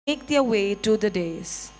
make their way to the dais.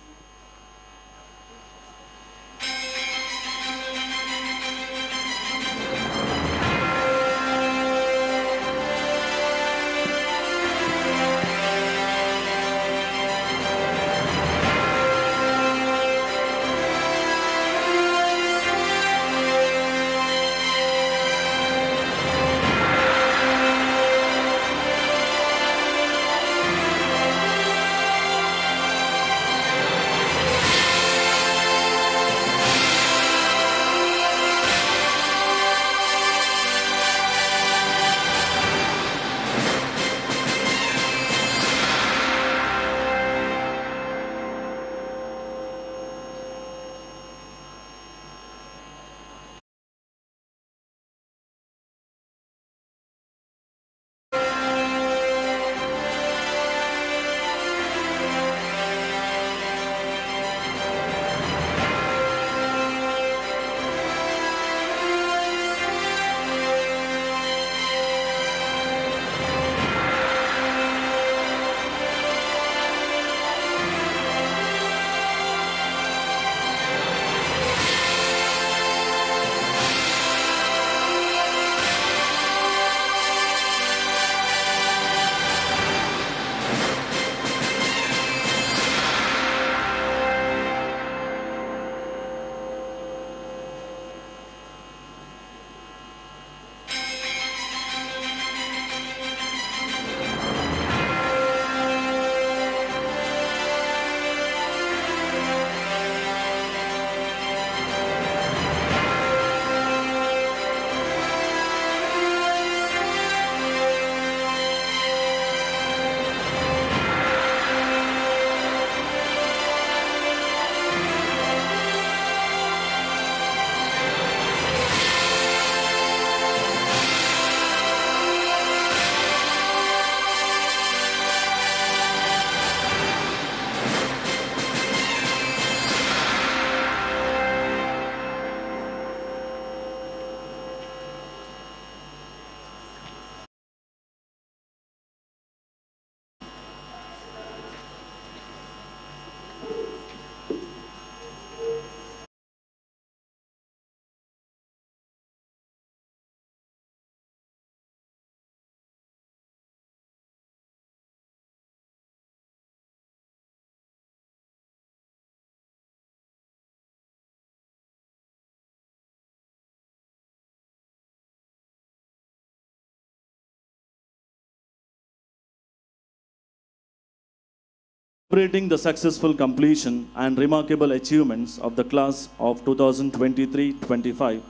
Celebrating the successful completion and remarkable achievements of the class of 2023-25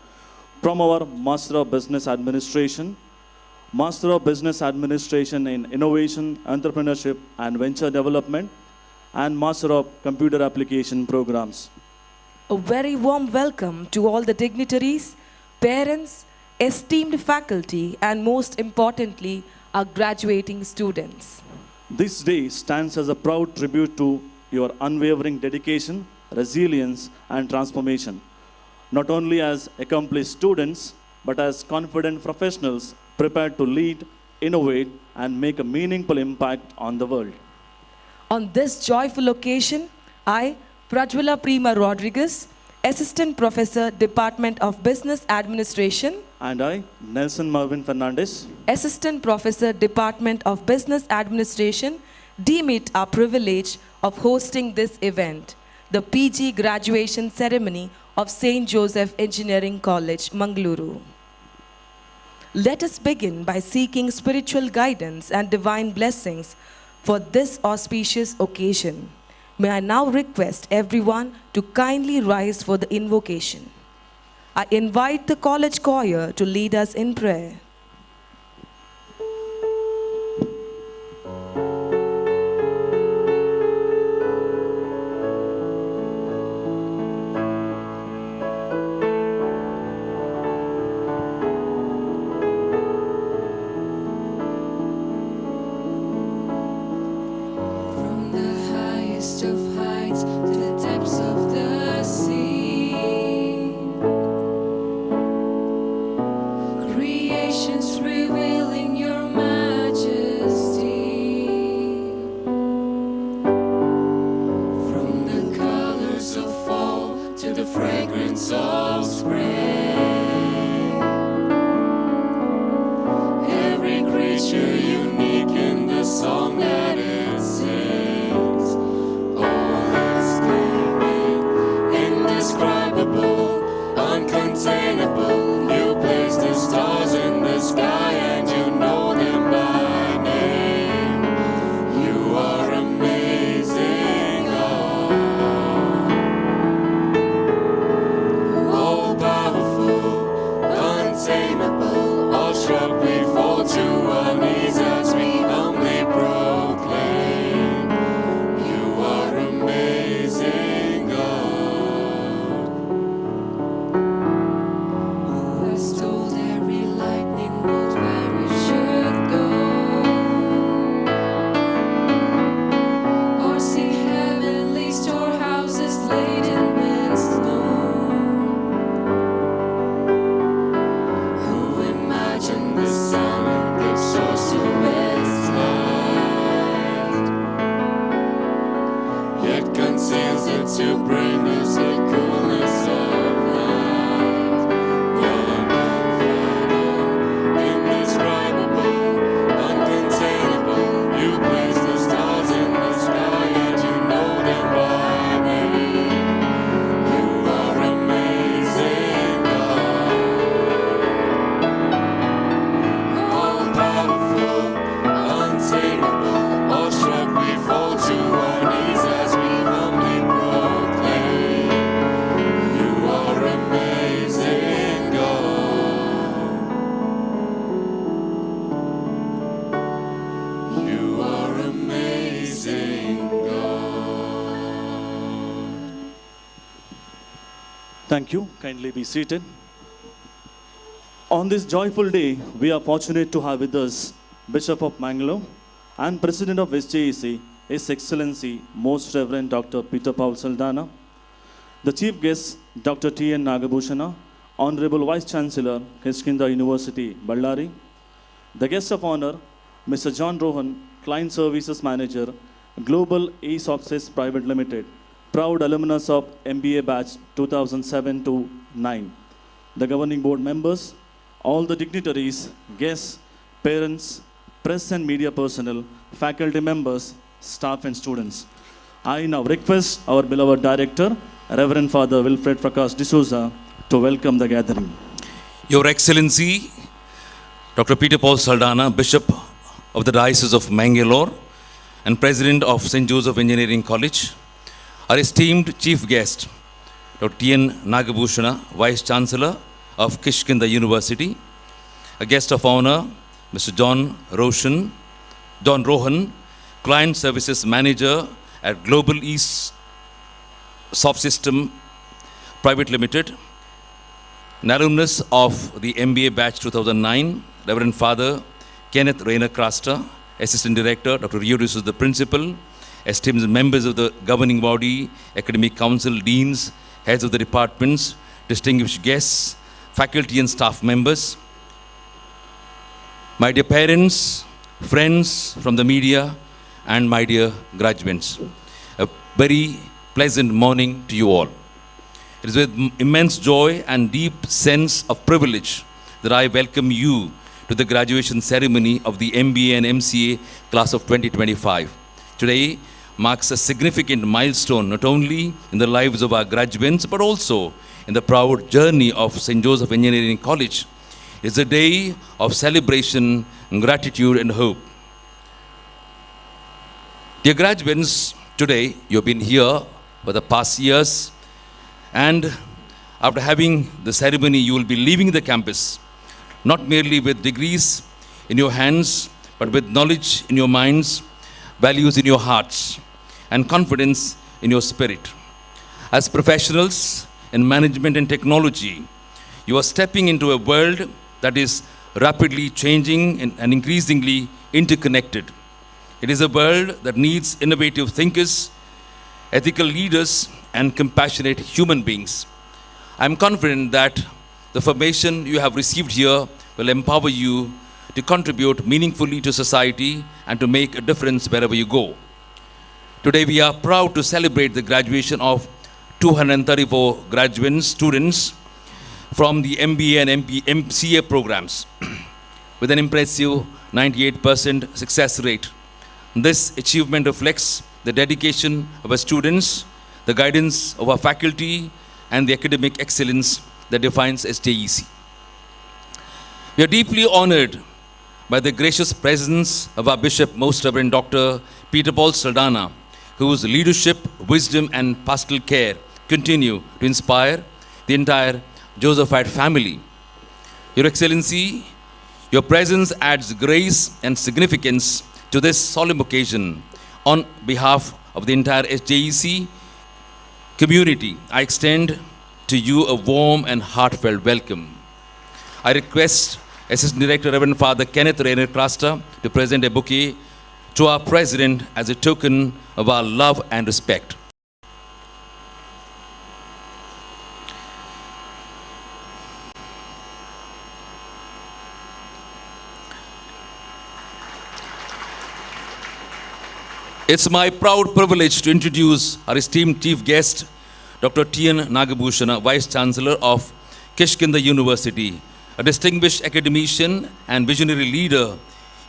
from our Master of Business Administration, Master of Business Administration in Innovation, Entrepreneurship and Venture Development, and Master of Computer Application Programs. A very warm welcome to all the dignitaries, parents, esteemed faculty, and most importantly, our graduating students. This day stands as a proud tribute to your unwavering dedication, resilience, and transformation, not only as accomplished students, but as confident professionals prepared to lead, innovate, and make a meaningful impact on the world. On this joyful occasion, I, Prajwala Prima Rodriguez, Assistant Professor, Department of Business Administration, And I, Nelson Marvin Fernandez, Assistant Professor, Department of Business Administration, deem it our privilege of hosting this event, the PG graduation ceremony of St. Joseph Engineering College, Mangaluru. Let us begin by seeking spiritual guidance and divine blessings for this auspicious occasion. May I now request everyone to kindly rise for the invocation. I invite the college choir to lead us in prayer. From the highest of heights to the depths of the sea, creation winds of spring. Every creature unique in the song that it sings. All its gleaming, indescribable, uncontainable. You place the stars in the sky and you know them by name. You are amazing, God. All powerful, untamable, awestruck we fall to our knees as we humbly proclaim. You are amazing, God. Who has told every lightning bolt where it should go? Or see heavenly storehouses laden with snow? Who imagined the sun and gives source to its light, yet conceals it to bring us the coolness of night? The unfathomed, indescribable, uncontainable. You place the stars in the sky and you know them by name. You are amazing, God. All powerful, untamable, awestruck we fall to our knees as we humbly proclaim. You are amazing, God. You are amazing, God. Thank you. Kindly be seated. On this joyful day, we are fortunate to have with us Bishop of Mangalore and President of SJEC, His Excellency Most Reverend Dr. Peter Paul Saldana, the Chief Guest, Dr. T.N. Nagabhushana, Honorable Vice Chancellor, Kiskinda University, Ballari, the Guest of Honor, Mr. John Rohan, Client Services Manager, Global E-Sources Private Limited, proud alumnus of MBA batch 2007 to 9, the Governing Board members, all the dignitaries, guests, parents, press and media personnel, faculty members, staff and students. I now request our beloved Director, Reverend Father Wilfred Prakash D'Souza, to welcome the gathering. Your Excellency, Dr. Peter Paul Saldana, Bishop of the Diocese of Mangalore and President of St. Joseph Engineering College, our esteemed Chief Guest, Dr. T.N. Nagabhushana, Vice Chancellor of Kiskinda University, a Guest of Honor, Mr. John Rohan, Client Services Manager at Global East Soft System Private Limited, an alumnus of the MBA batch 2009, Reverend Father Kenneth Rayner Crasta, Assistant Director, Dr. Rio D'Souza, the Principal, esteemed members of the Governing Body, Academic Council, Deans, Heads of the Departments, distinguished guests, faculty and staff members, my dear parents, friends from the media, and my dear graduates. A very pleasant morning to you all. It is with immense joy and deep sense of privilege that I welcome you to the graduation ceremony of the MBA and MCA class of 2025. Today marks a significant milestone not only in the lives of our graduates but also in the proud journey of St. Joseph Engineering College. It is a day of celebration, gratitude and hope. Dear graduates, today you have been here for the past years, and after having the ceremony you will be leaving the campus not merely with degrees in your hands but with knowledge in your minds, values in your hearts and confidence in your spirit. As professionals in management and technology, you are stepping into a world that is rapidly changing and increasingly interconnected. It is a world that needs innovative thinkers, ethical leaders, and compassionate human beings. I am confident that the formation you have received here will empower you to contribute meaningfully to society and to make a difference wherever you go. Today we are proud to celebrate the graduation of 234 graduate students from the MBA and MCA programs with an impressive 98% success rate. This achievement reflects the dedication of our students, the guidance of our faculty, and the academic excellence that defines SJEC. We are deeply honored by the gracious presence of our Bishop, Most Reverend Dr. Peter Paul Saldana, whose leadership, wisdom, and pastoral care continue to inspire the entire Josephite family. Your Excellency, your presence adds grace and significance to this solemn occasion. On behalf of the entire SJEC community, I extend to you a warm and heartfelt welcome. I request Assistant Director Reverend Father Kenneth Rainer Krasta to present a bouquet to our President as a token of our love and respect. It's my proud privilege to introduce our esteemed chief guest, Dr. T.N. Nagabhushana, Vice Chancellor of Kishkinda University, a distinguished academician and visionary leader.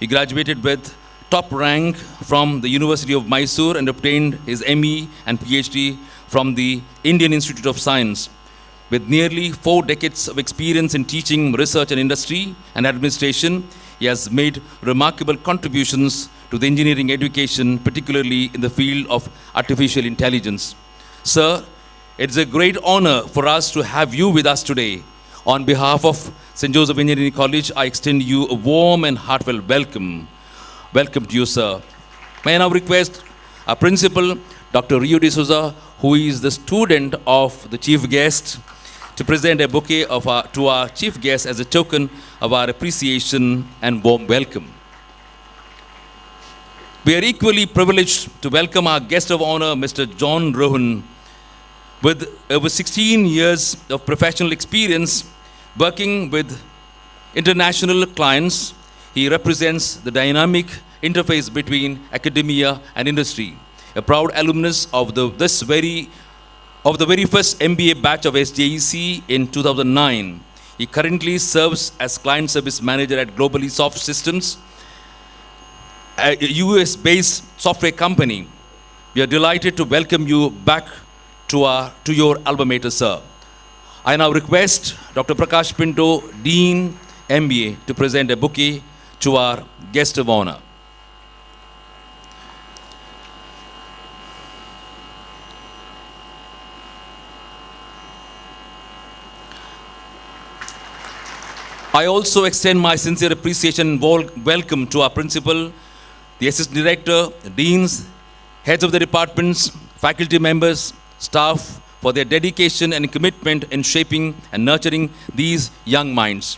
He graduated with top rank from the University of Mysore and obtained his ME and PhD from the Indian Institute of Science. With nearly 4 decades of experience in teaching, research and industry and administration, he has made remarkable contributions to the engineering education, particularly in the field of artificial intelligence. Sir, it's a great honor for us to have you with us today. On behalf of St. Joseph Engineering College, I extend you a warm and heartfelt welcome. Welcome to you, sir. May I now request our principal, Dr. Rio de Souza, who is the student of the chief guest, to present a bouquet to our chief guest as a token of our appreciation and warm welcome. We are equally privileged to welcome our guest of honor, Mr. John Rohan. With over 16 years of professional experience working with international clients, he represents the dynamic interface between academia and industry. A proud alumnus of the very first MBA batch of SJEC in 2009. He currently serves as Client Service Manager at Globally Soft Systems, a US-based software company. We are delighted to welcome you back to your alma mater, sir. I now request Dr. Prakash Pinto, Dean, MBA, to present a bouquet to our guest of honor. I also extend my sincere appreciation and welcome to our principal, the assistant director, deans, heads of the departments, faculty members, staff for their dedication and commitment in shaping and nurturing these young minds.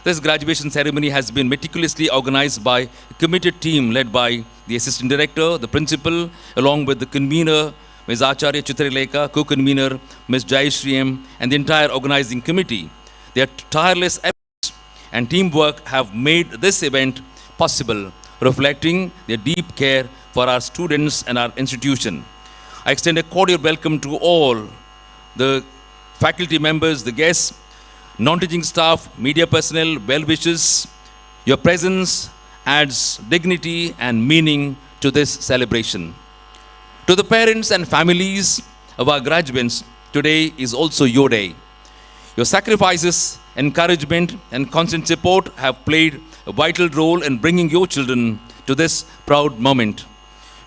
This graduation ceremony has been meticulously organized by a committed team led by the assistant director, the principal, along with the convener, Ms. Acharya Chitrileka, co-convener, Ms. Joseρη M, and the entire organizing committee. Their tireless efforts and teamwork have made this event possible, reflecting their deep care for our students and our institution. I extend a cordial welcome to all the faculty members, the guests, non-teaching staff, media personnel, well-wishers. Your presence adds dignity and meaning to this celebration. To the parents and families of our graduates, today is also your day. Your sacrifices, encouragement, and constant support have played a vital role in bringing your children to this proud moment.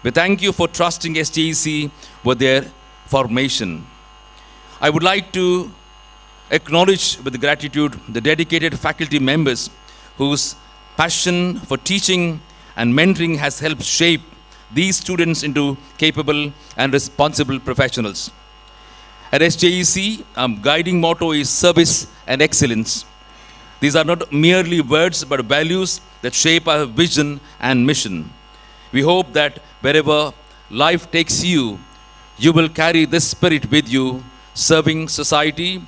We thank you for trusting SJEC with their formation. I would like to acknowledge with gratitude the dedicated faculty members whose passion for teaching and mentoring has helped shape these students into capable and responsible professionals. At SJEC, our guiding motto is service and excellence. These are not merely words but values that shape our vision and mission. We hope that wherever life takes you, you will carry this spirit with you, serving society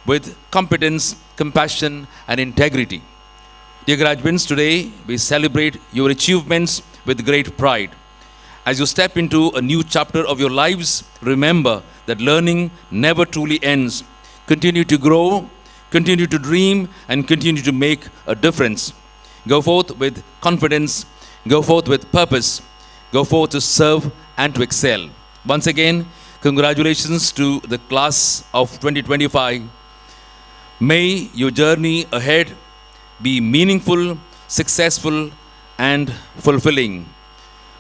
with competence, compassion, and integrity. Dear graduates, today we celebrate your achievements with great pride. As you step into a new chapter of your lives, remember that learning never truly ends. Continue to grow, continue to dream, and continue to make a difference. Go forth with confidence, go forth with purpose, go forth to serve and to excel. Once again, congratulations to the class of 2025. May your journey ahead be meaningful, successful, and fulfilling.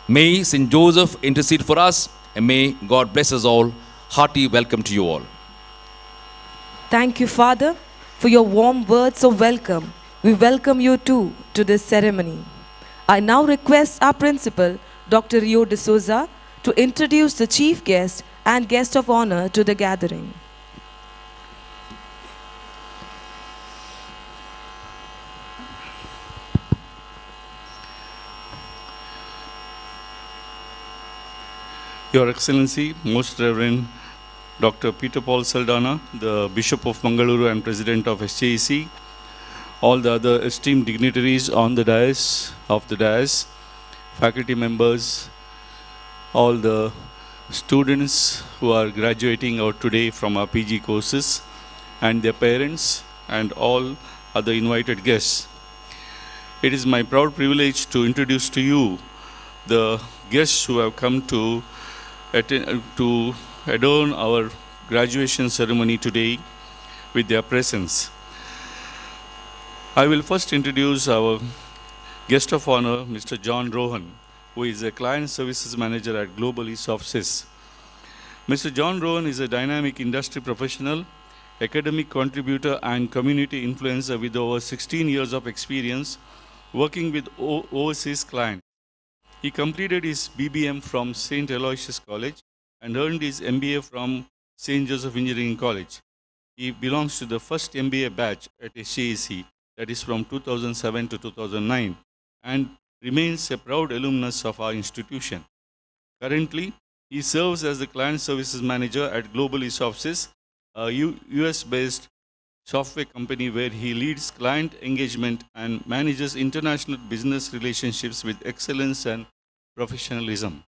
May St. Joseph intercede for us, and may God bless us all. Hearty welcome to you all. Thank you, Father, for your warm words of welcome. We welcome you too to this ceremony. I now request our principal, Dr. Rio de Souza, to introduce the chief guest and guest of honor to the gathering. Your Excellency, Most Reverend Dr. Peter Paul Saldana, the Bishop of Mangaluru and President of SJEC, all the other esteemed dignitaries on the dais, faculty members, all the students who are graduating out today from our PG courses, and their parents, and all other invited guests. It is my proud privilege to introduce to you the guests who have come to adorn our graduation ceremony today with their presence. I will first introduce our guest of honor, Mr. John Rohan, who is a client services manager at Global East Offices. Mr. John Rohan is a dynamic industry professional, academic contributor, and community influencer with over 16 years of experience working with overseas clients. He completed his BBM from St. Aloysius College and earned his MBA from St. Joseph Engineering College. He belongs to the first MBA batch at SJEC, that is from 2007 to 2009, and remains a proud alumnus of our institution. Currently, he serves as the Client Services Manager at Global East Offices, a US-based software company where he leads client engagement and manages international business relationships with excellence and professionalism.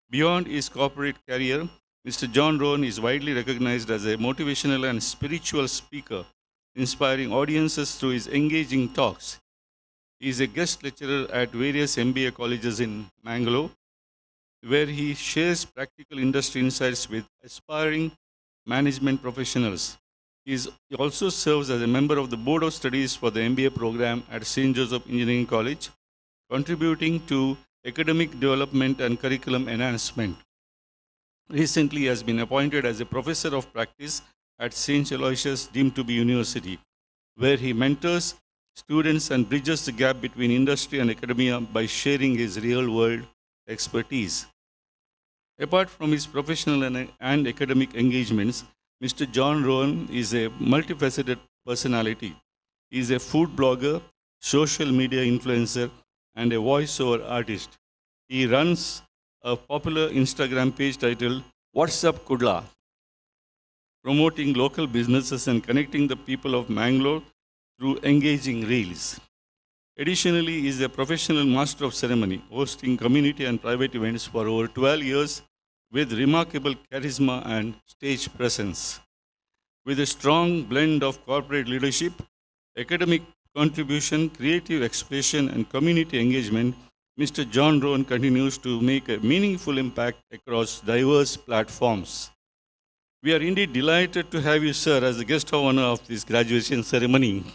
Beyond his corporate career, Mr. John Rohan is widely recognized as a motivational and spiritual speaker, inspiring audiences through his engaging talks. He is a guest lecturer at various MBA colleges in Mangaluru, where he shares practical industry insights with aspiring management professionals. He also serves as a member of the Board of Studies for the MBA program at St. Joseph Engineering College, contributing to academic development and curriculum enhancement. Recently, he has been appointed as a professor of practice at St. Aloysius deemed to be University, where he mentors students and bridges the gap between industry and academia by sharing his real-world expertise. Apart from his professional and academic engagements, Mr. John Rohan is a multifaceted personality. He is a food blogger, social media influencer, and a voiceover artist. He runs a popular Instagram page titled What's Up Kudla, promoting local businesses and connecting the people of Mangalore through engaging reels. Additionally, he is a professional master of ceremony, hosting community and private events for over 12 years with remarkable charisma and stage presence. With a strong blend of corporate leadership, academic contribution, creative expression, and community engagement, Mr. John Rohan continues to make a meaningful impact across diverse platforms. We are indeed delighted to have you, sir, as the guest of honor of this graduation ceremony.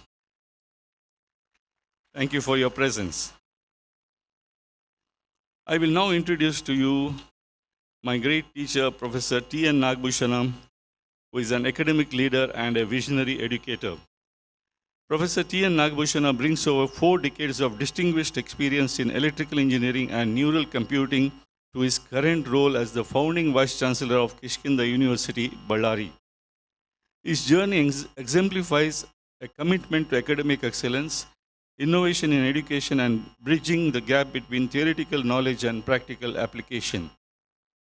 Thank you for your presence. I will now introduce to you my great teacher, Professor T.N. Nagbhushanam, who is an academic leader and a visionary educator. Professor T.N. Nagbhushanam brings over 4 decades of distinguished experience in electrical engineering and neural computing to his current role as the founding Vice Chancellor of Kishkinda University, Ballari. His journey exemplifies a commitment to academic excellence, innovation in education, and bridging the gap between theoretical knowledge and practical application.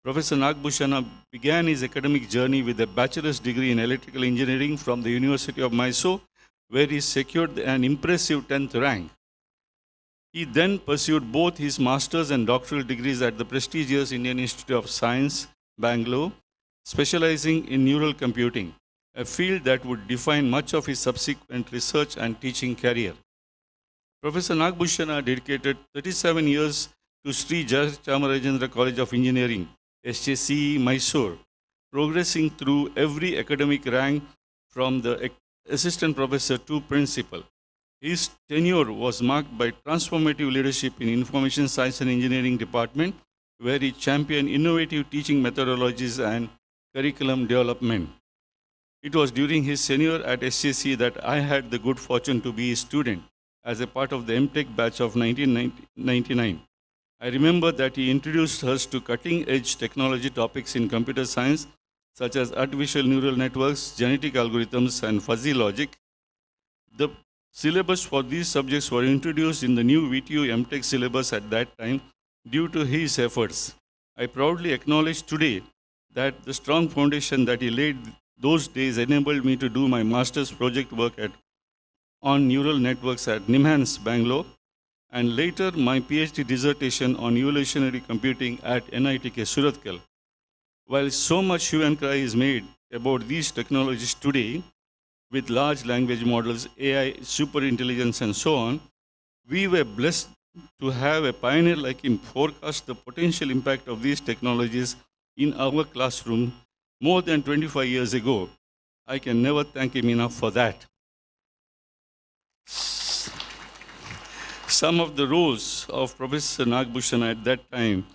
Professor Nagbhushanam began his academic journey with a bachelor's degree in electrical engineering from the University of Mysore, where he secured an impressive 10th rank. He then pursued both his master's and doctoral degrees at the prestigious Indian Institute of Science, Bangalore, specializing in neural computing, a field that would define much of his subsequent research and teaching career. Professor Nagbhushan dedicated 37 years to Sri Chamarajendra College of Engineering, SJCE, Mysore, progressing through every academic rank from the assistant professor to principal. His tenure was marked by transformative leadership in Information Science and Engineering Department, where he championed innovative teaching methodologies and curriculum development. It was during his tenure at SJC that I had the good fortune to be a student as a part of the MTech batch of 1999. I remember that he introduced us to cutting-edge technology topics in computer science, such as artificial neural networks, genetic algorithms, and fuzzy logic. The syllabus for these subjects were introduced in the new VTU MTech syllabus at that time due to his efforts. I proudly acknowledge today that the strong foundation that he laid those days enabled me to do my master's project work on neural networks at NIMHANS, Bangalore, and later my PhD dissertation on evolutionary computing at NITK, Surathkal. While so much hue and cry is made about these technologies today, with large language models, AI, superintelligence, and so on, we were blessed to have a pioneer like him forecast the potential impact of these technologies in our classroom more than 25 years ago. I can never thank him enough for that. Some of the roles of Professor Nagbhushan at that time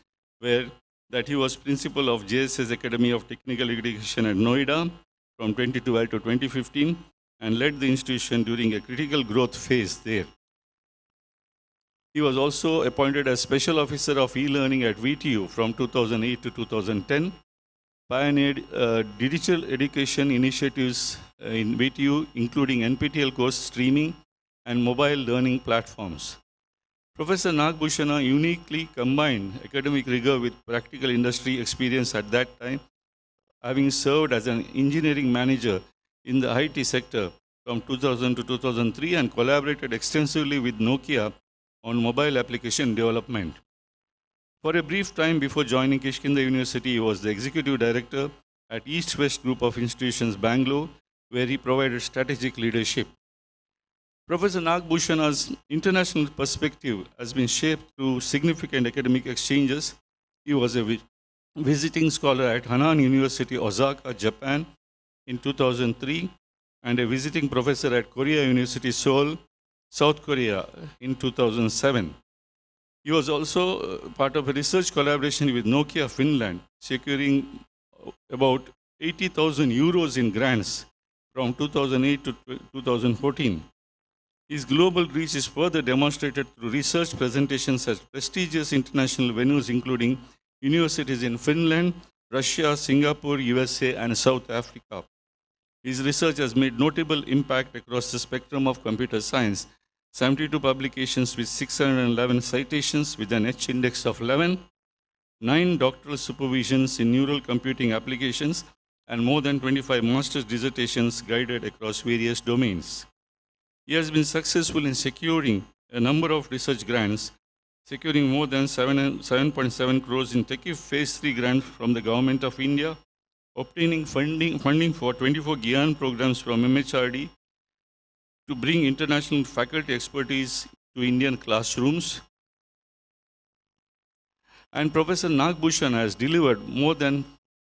were that he was principal of JSS Academy of Technical Education at Noida from 2012 to 2015 and led the institution during a critical growth phase there. He was also appointed as Special Officer of E-Learning at VTU from 2008 to 2010, pioneered digital education initiatives in VTU, including NPTEL course streaming and mobile learning platforms. Professor Nagbhushan uniquely combined academic rigor with practical industry experience at that time, having served as an engineering manager in the IT sector from 2000 to 2003 and collaborated extensively with Nokia on mobile application development. For a brief time before joining Kishkinda University, he was the executive director at East-West Group of Institutions, Bangalore, where he provided strategic leadership. Professor Nagbhushan's international perspective has been shaped through significant academic exchanges. He was a visiting scholar at Hanan University, Osaka, Japan in 2003, and a visiting professor at Korea University, Seoul, South Korea in 2007. He was also part of a research collaboration with Nokia Finland, securing about 80,000 euros in grants from 2008 to 2014. His global reach is further demonstrated through research presentations at prestigious international venues, including universities in Finland, Russia, Singapore, USA, and South Africa. His research has made notable impact across the spectrum of computer science. 72 publications with 611 citations with an H index of 11, 9 doctoral supervisions in neural computing applications, and more than 25 master's dissertations guided across various domains. He has been successful in securing a number of research grants, securing more than 7.7 crores in TechIF Phase 3 grants from the Government of India, obtaining funding for 24 GIAN programs from MHRD to bring international faculty expertise to Indian classrooms. And Professor Nagbhushan has delivered more than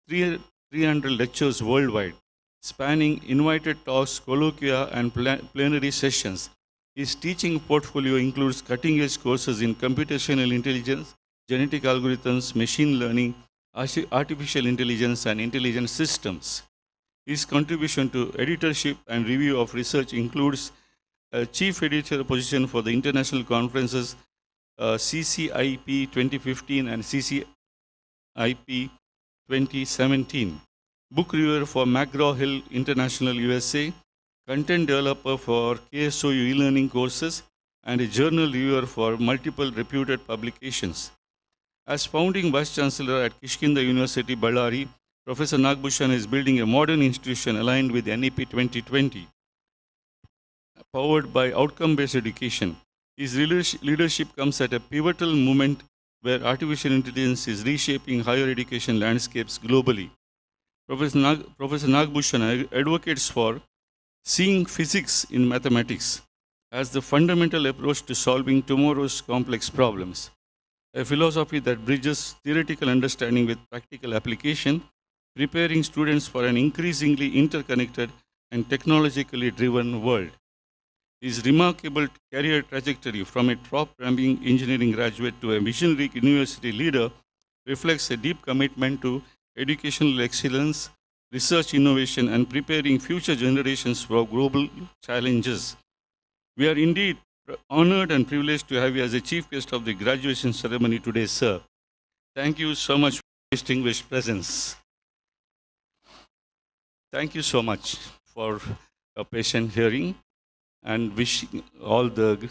300 lectures worldwide, spanning invited talks, colloquia, and plenary sessions. His teaching portfolio includes cutting-edge courses in computational intelligence, genetic algorithms, machine learning, artificial intelligence, and intelligent systems. His contribution to editorship and review of research includes a chief editor position for the international conferences CCIP 2015 and CCIP 2017, book reviewer for McGraw-Hill International USA, content developer for KSOU e-learning courses, and a journal reviewer for multiple reputed publications. As founding Vice Chancellor at Kishkinda University, Ballari, Professor Nagbhushan is building a modern institution aligned with NEP 2020, powered by outcome-based education. His leadership comes at a pivotal moment where artificial intelligence is reshaping higher education landscapes globally. Professor Nagbhushan advocates for seeing physics in mathematics as the fundamental approach to solving tomorrow's complex problems, a philosophy that bridges theoretical understanding with practical application, preparing students for an increasingly interconnected and technologically driven world. His remarkable career trajectory from a top-ranked engineering graduate to a visionary university leader reflects a deep commitment to educational excellence, research innovation, and preparing future generations for global challenges. We are indeed honored and privileged to have you as a chief guest of the graduation ceremony today, sir. Thank you so much for your distinguished presence. Thank you so much for a patient hearing, and wishing all the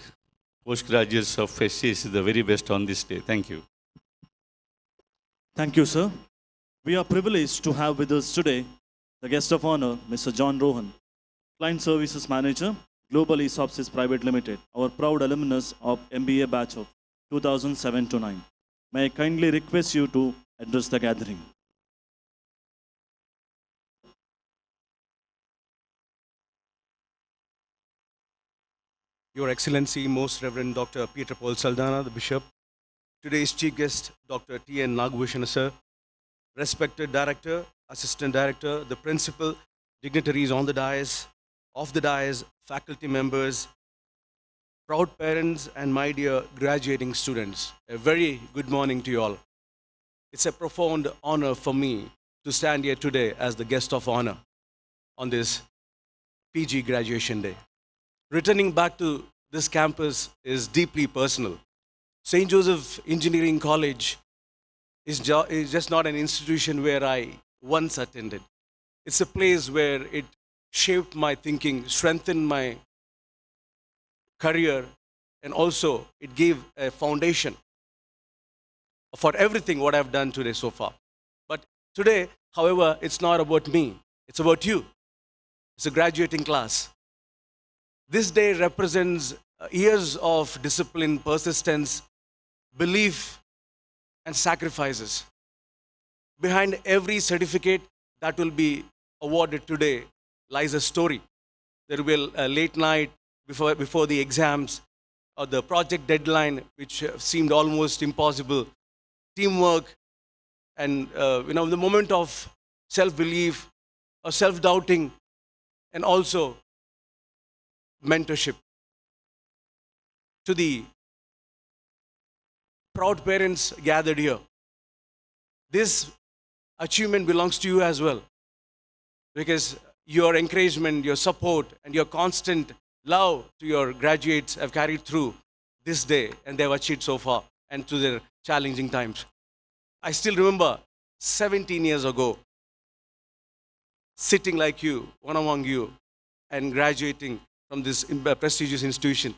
postgraduates of FCAC the very best on this day. Thank you. Thank you, sir. We are privileged to have with us today the guest of honor, Mr. John Rohan, Client Services Manager, Global ESOPSys Private Limited, our proud alumnus of MBA batch of 2007-9. May I kindly request you to address the gathering. Your Excellency, Most Reverend Dr. Peter Paul Saldana, the Bishop, today's Chief Guest, Dr. T.N. Nagbhushan, sir, respected Director, Assistant Director, the Principal, dignitaries on the dais, off the dais, faculty members, proud parents, and my dear graduating students. A very good morning to you all. It's a profound honor for me to stand here today as the guest of honor on this PG graduation day. Returning back to this campus is deeply personal. St. Joseph Engineering College is just not an institution where I once attended. It's a place where it shaped my thinking, strengthened my career, and also it gave a foundation for everything what I've done today so far. But today, however, it's not about me. It's about you. It's a graduating class. This day represents years of discipline, persistence, belief, and sacrifices. Behind every certificate that will be awarded today lies a story. There will be a late night before the exams, or the project deadline, which seemed almost impossible, teamwork, and the moment of self-belief or self-doubting, and also mentorship. To the proud parents gathered here, this achievement belongs to you as well, because your encouragement, your support, and your constant love to your graduates have carried through this day, and they have achieved so far and to their challenging times. I still remember 17 years ago, sitting like you, one among you, and graduating from this prestigious institution.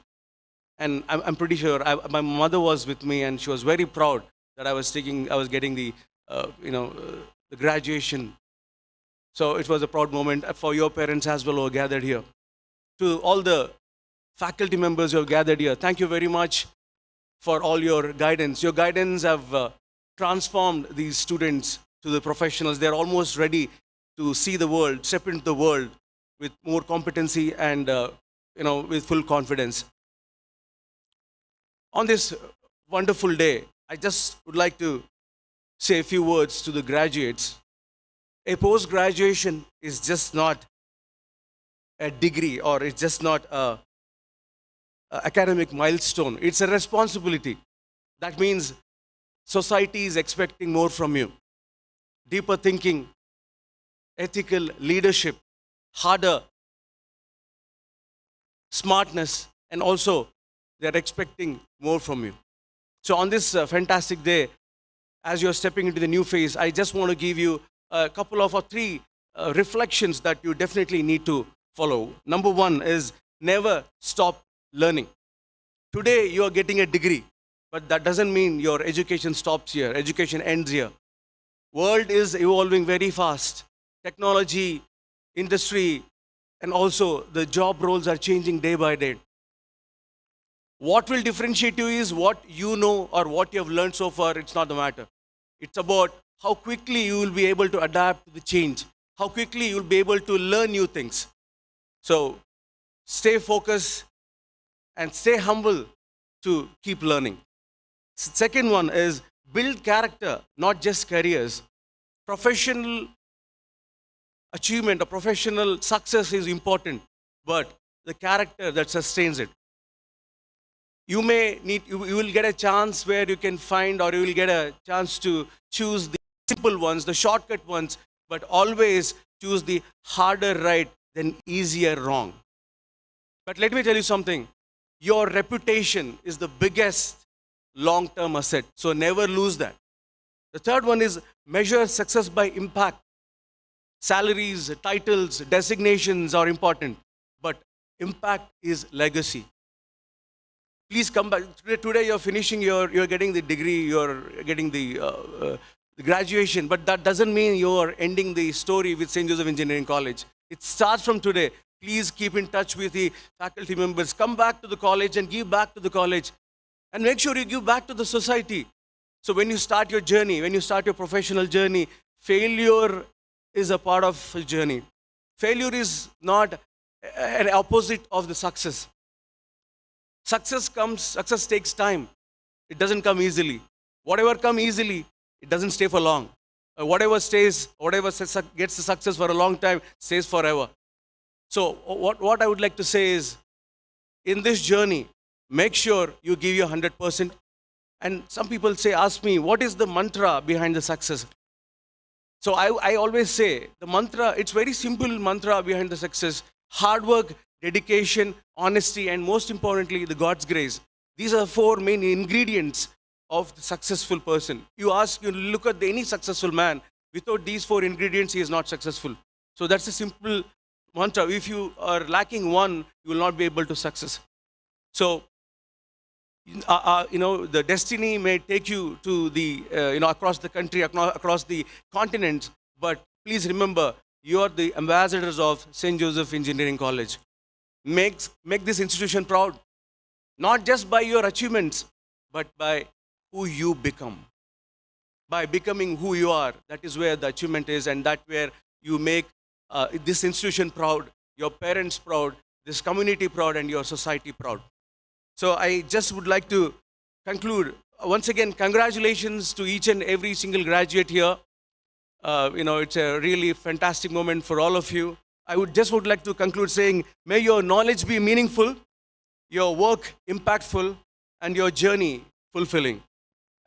And I'm pretty sure my mother was with me, and she was very proud that I was getting the graduation. So it was a proud moment for your parents as well who are gathered here. To all the faculty members who have gathered here, thank you very much for all your guidance. Your guidance have transformed these students to the professionals. They're almost ready to see the world, step into the world with more competency and with full confidence. On this wonderful day, I just would like to say a few words to the graduates. A post-graduation is just not a degree, or it's just not a academic milestone. It's a responsibility. That means society is expecting more from you. Deeper thinking, ethical leadership, harder, smartness, and also they're expecting more from you. So on this fantastic day, as you're stepping into the new phase, I just want to give you a couple of or three reflections that you definitely need to follow. Number one is never stop learning. Today you are getting a degree, but that doesn't mean your education stops here. Education ends here. World is evolving very fast. Technology, industry, and also the job roles are changing day by day. What will differentiate you is what you know or what you have learned so far. It's not the matter. It's about how quickly you will be able to adapt to the change, how quickly you will be able to learn new things. So stay focused and stay humble to keep learning. Second one is build character, not just careers. Professional achievement or professional success is important, but the character that sustains it. You will get a chance where you can find, or you will get a chance to choose the simple ones, the shortcut ones, but always choose the harder right than easier wrong. But let me tell you something. Your reputation is the biggest long-term asset, so never lose that. The third one is measure success by impact. Salaries, titles, designations are important, but impact is legacy. Please come back. Today you're finishing you're getting the degree, you're getting the graduation, but that doesn't mean you're ending the story with St. Joseph Engineering College. It starts from today. Please keep in touch with the faculty members. Come back to the college and give back to the college. And make sure you give back to the society. So when you start your journey, when you start your professional journey, failure is a part of the journey. Failure is not an opposite of the success. Success takes time. It doesn't come easily. Whatever comes easily, it doesn't stay for long. Whatever gets the success for a long time, stays forever. So what I would like to say is, in this journey, make sure you give your 100%. And some people ask me, what is the mantra behind the success? So I always say, the mantra, it's very simple mantra behind the success. Hard work, dedication, honesty, and most importantly, the God's grace. These are 4 main ingredients of the successful person. You look at any successful man, without these 4 ingredients, he is not successful. So that's a simple mantra. If you are lacking one, you will not be able to success. So, the destiny may take you to the, across the country, across the continents, but please remember, you are the ambassadors of St. Joseph Engineering College. Make this institution proud, not just by your achievements, but by who you become. By becoming who you are, that is where the achievement is, and that where you make this institution proud, your parents proud, this community proud, and your society proud. So I just would like to conclude. Once again, congratulations to each and every single graduate here. It's a really fantastic moment for all of you. I would like to conclude saying, may your knowledge be meaningful, your work impactful, and your journey fulfilling.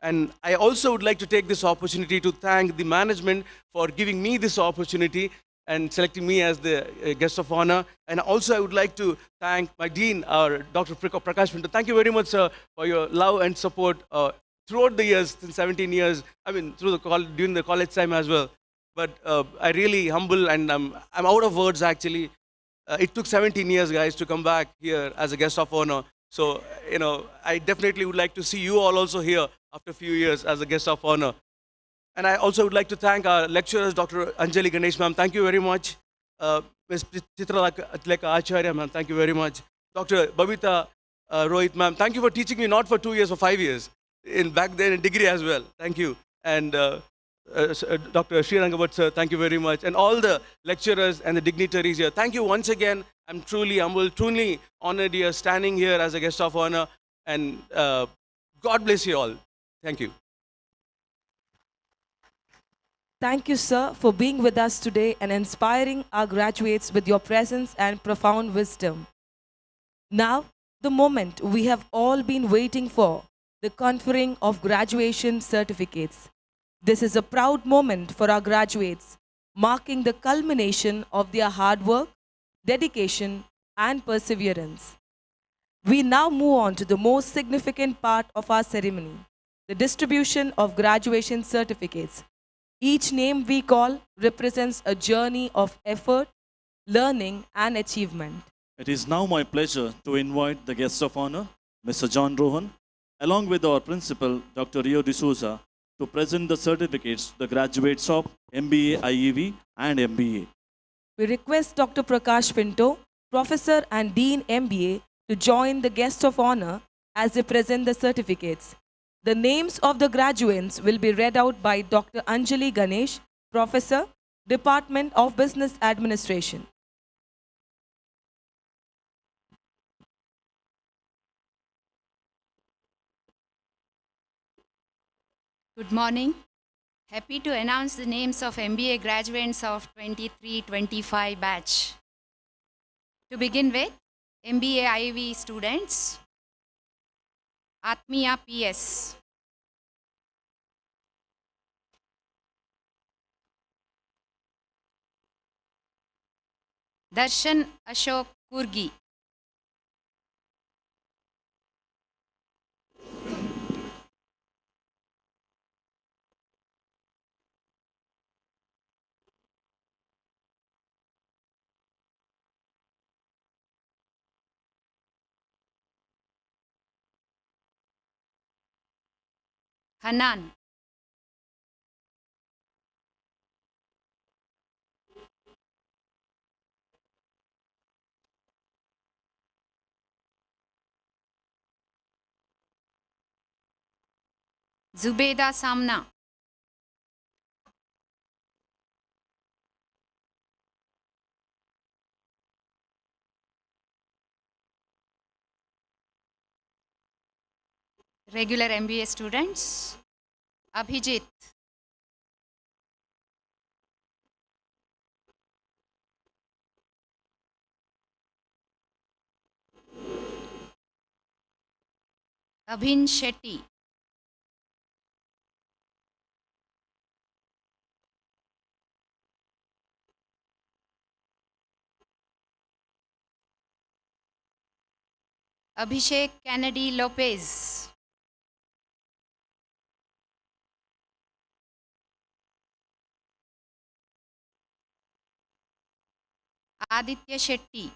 And I also would like to take this opportunity to thank the management for giving me this opportunity and selecting me as the guest of honor. And also I would like to thank my dean, Dr. Prakash Pinto. Thank you very much, sir, for your love and support throughout the years, since 17 years, during the college time as well. But I really humble, and I'm out of words actually. It took 17 years, guys, to come back here as a guest of honor. So, I definitely would like to see you all also here after a few years as a guest of honor. And I also would like to thank our lecturers, Dr. Anjali Ganesh, ma'am. Thank you very much. Ms. Chitraleka Acharya, ma'am. Thank you very much. Dr. Babita Rohit, ma'am. Thank you for teaching me not for 2 years, for 5 years. Back then in degree as well. Thank you. And Dr. Srirangavat, sir, thank you very much. And all the lecturers and the dignitaries here. Thank you once again. I'm truly humbled, truly honored here, standing here as a guest of honor. And God bless you all. Thank you. Thank you, sir, for being with us today and inspiring our graduates with your presence and profound wisdom. Now, the moment we have all been waiting for, the conferring of graduation certificates. This is a proud moment for our graduates, marking the culmination of their hard work, dedication, and perseverance. We now move on to the most significant part of our ceremony, the distribution of graduation certificates. Each name we call represents a journey of effort, learning, and achievement. It is now my pleasure to invite the guest of honor, Mr. John Rohan, along with our principal, Dr. Rio D'Souza, to present the certificates to the graduates of MBA IEV and MBA. We request Dr. Prakash Pinto, Professor and Dean MBA, to join the guest of honor as they present the certificates. The names of the graduates will be read out by Dr. Anjali Ganesh, Professor, Department of Business Administration. Good morning. Happy to announce the names of MBA graduates of 23-25 batch. To begin with, MBA IV students, Atmiya PS. Darshan Ashok Kurgi. Hanan. Zubeda Samna. Regular MBA students, Abhijit. Abhin Shetty. Abhishek Kennedy Lopez. Aditya Shetty.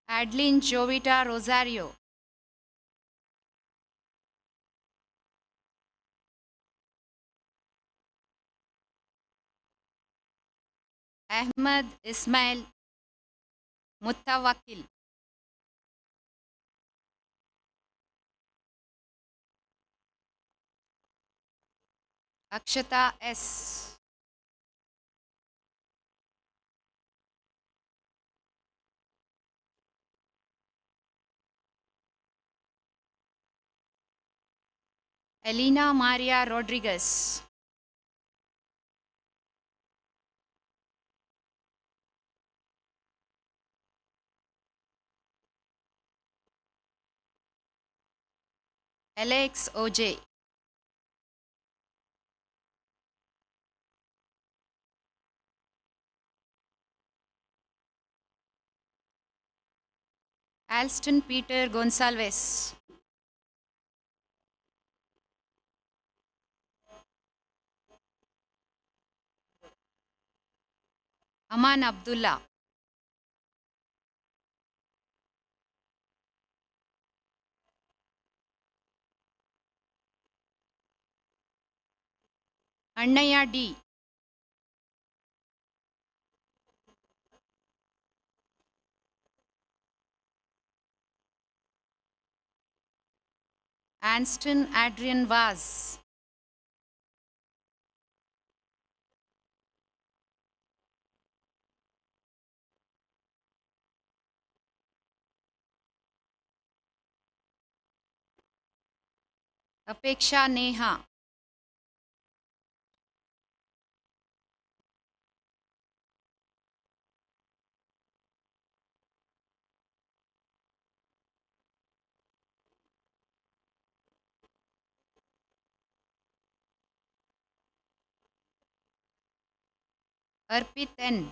Adeline Jovita Rosario. Ahmed Ismail Muttawakil. Akshata S. Elena Maria Rodriguez. Alex OJ. Alston Peter Gonsalves. Aman Abdullah. Annaya D. Anston Adrian Vaz. Apeksha Neha. Arpit N.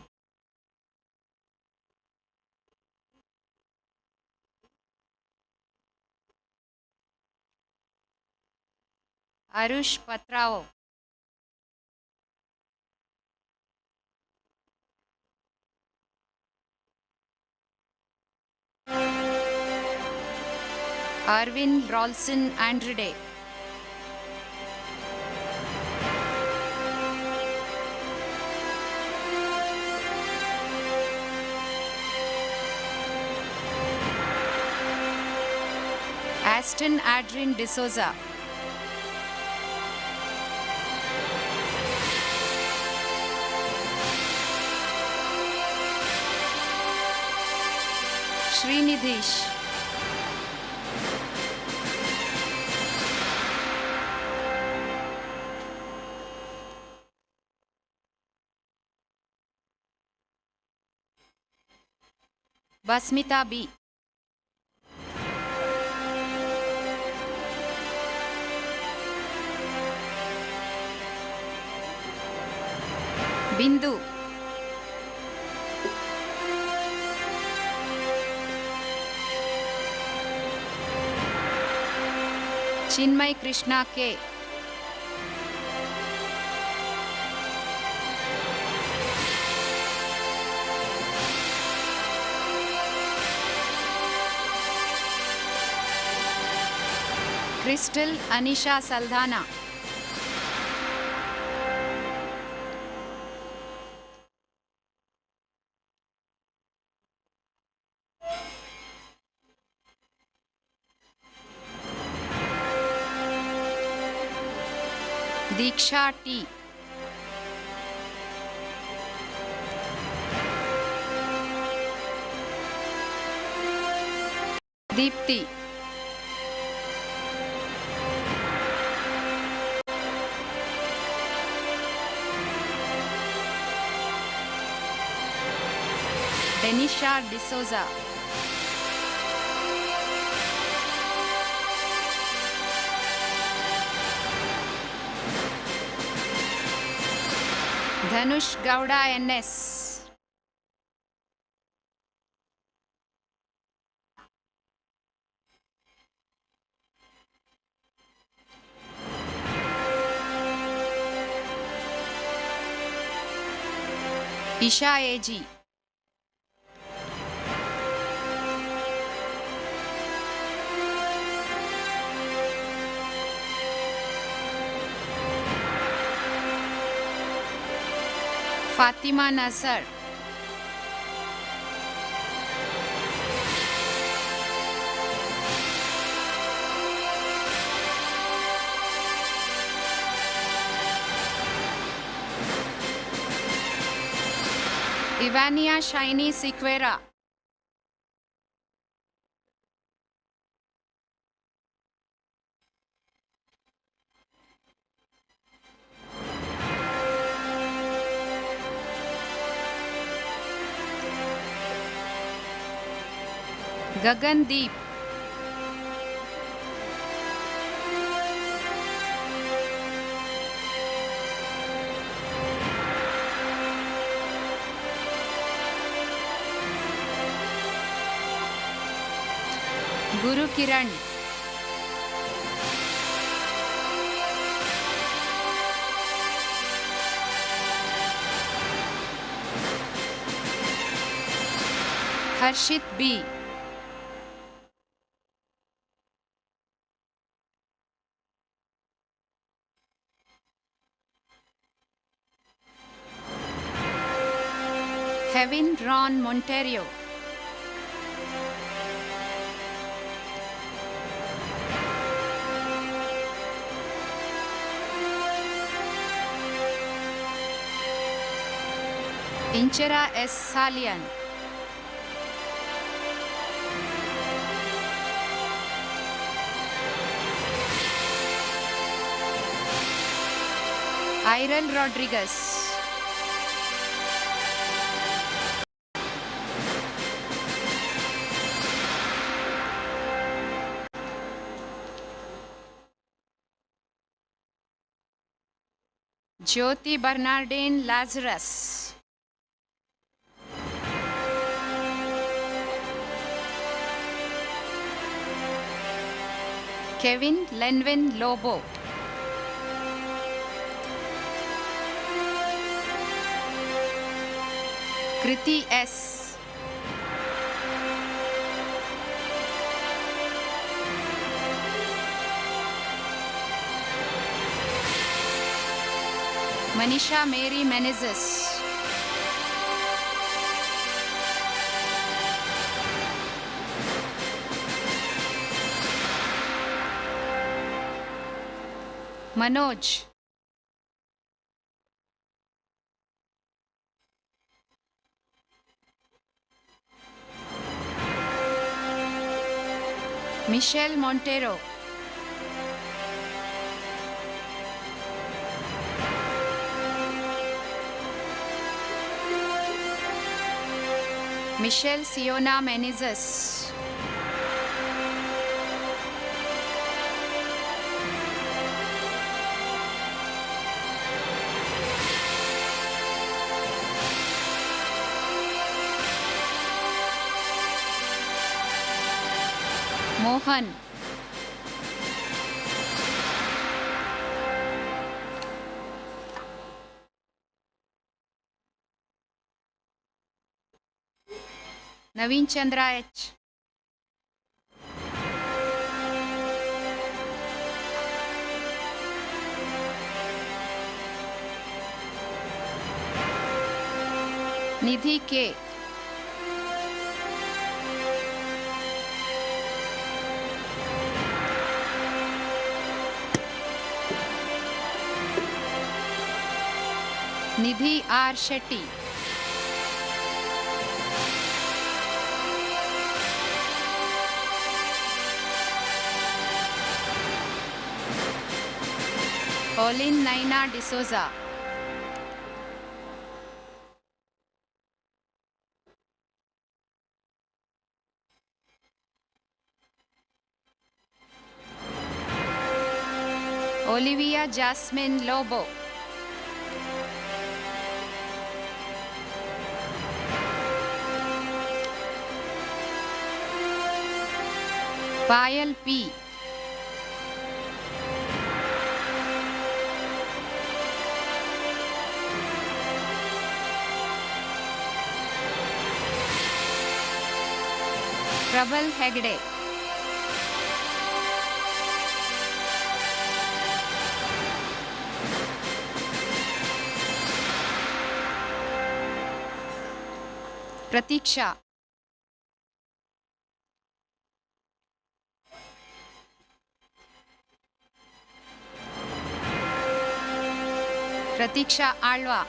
Arush Patrao. Arvin Rolson Andrade. Aston Adrian D'Souza. Srinidhish. Basmita B. Bindu. Chinmay Krishna K. Crystal Anisha Saldhana. Diksha T. Deepti. Denisha D'Souza. Dhanush Gowda NS. Isha AG. Fatima Nazar. Ivania Shiny Sequeira. Gagandeep. Guru Kiran. Harshit B. Kevin Ron Monterio. Inchera S. Salian. Irel Rodriguez. Jyoti Bernardine Lazarus. Kevin Lenvin Lobo. Kriti S. Manisha Mary Menezes. Manoj. Michelle Montero. Michelle Siona Menezes. Mohan. Naveen Chandra H. Nidhi K. Nidhi R. Shetty. Pauline Naina D'Souza. Olivia Jasmine Lobo. Payal P. Prabal Hegde. Pratiksha. Pratiksha Alwa.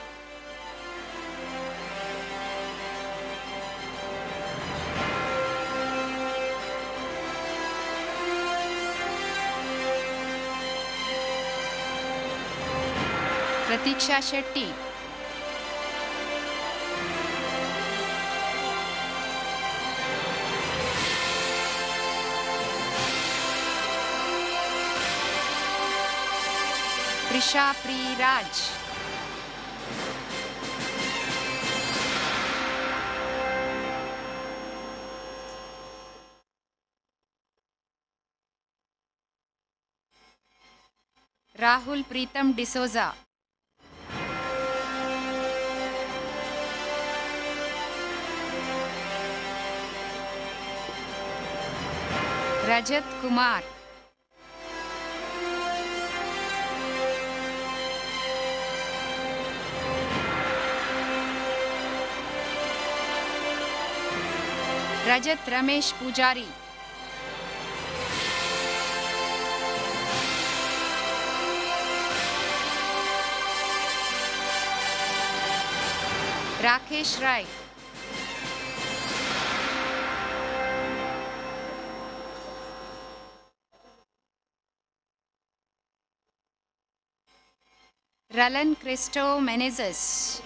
Pratiksha Shetty. Prisha Pri Raj. Rahul Pritam D'Souza. Rajat Kumar. Rajat Ramesh Pujari. Rakesh Rai. Ralan Cristo Menezes.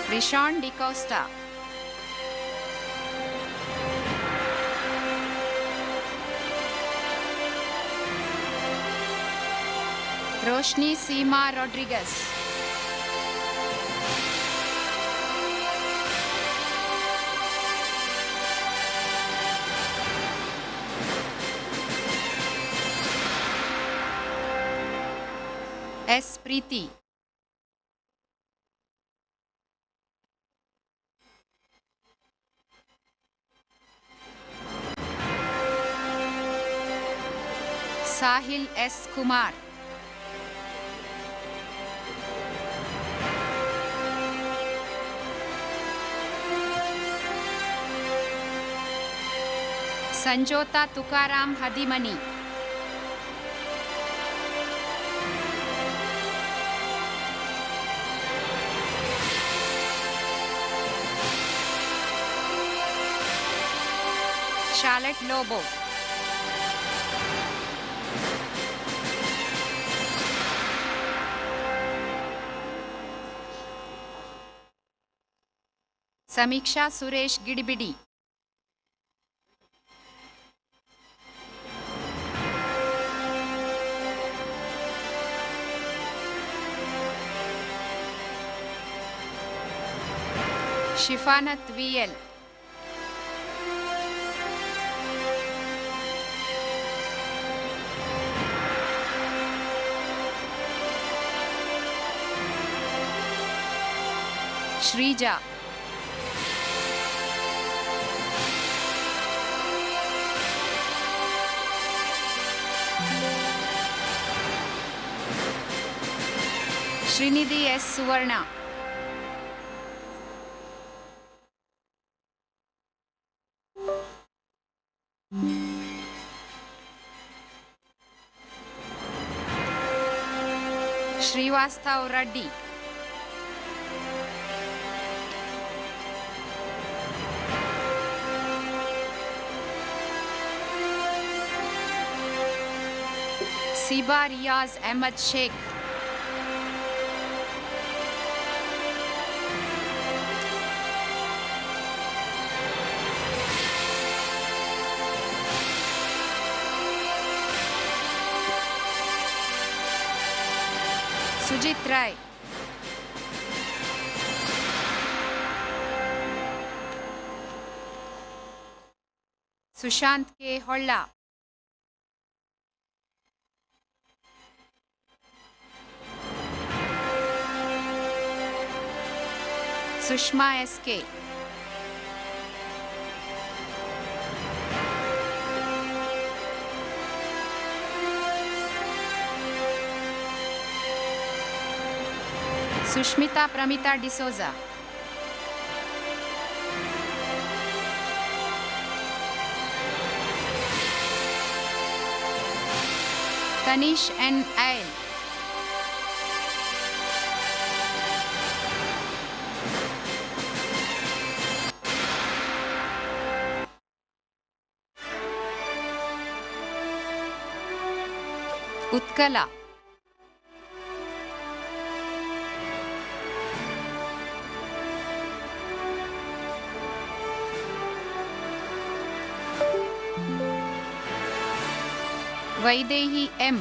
Rishon DeCosta. Roshni Seema Rodriguez. S. Preeti. Sahil S. Kumar. Sanjota Tukaram Hadimani. Charlotte Lobo. Samiksha Suresh Gidibidi. Shifanat VL. Shrija. Srinidhi S. Suvarna. Srivastav Reddy. Siba Riaz Ahmad Sheikh. Sujit Rai. Sushant K. Holla. Sushma S.K. Sushmita Pramita D'Souza. Tanish N. Ail. Utkala. Vaidehi M.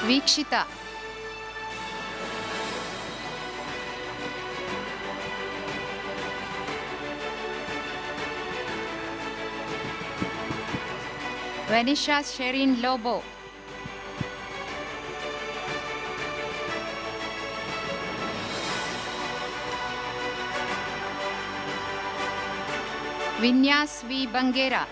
Vikshita. Vanisha Sherin Lobo. Vinyas V. Bangera.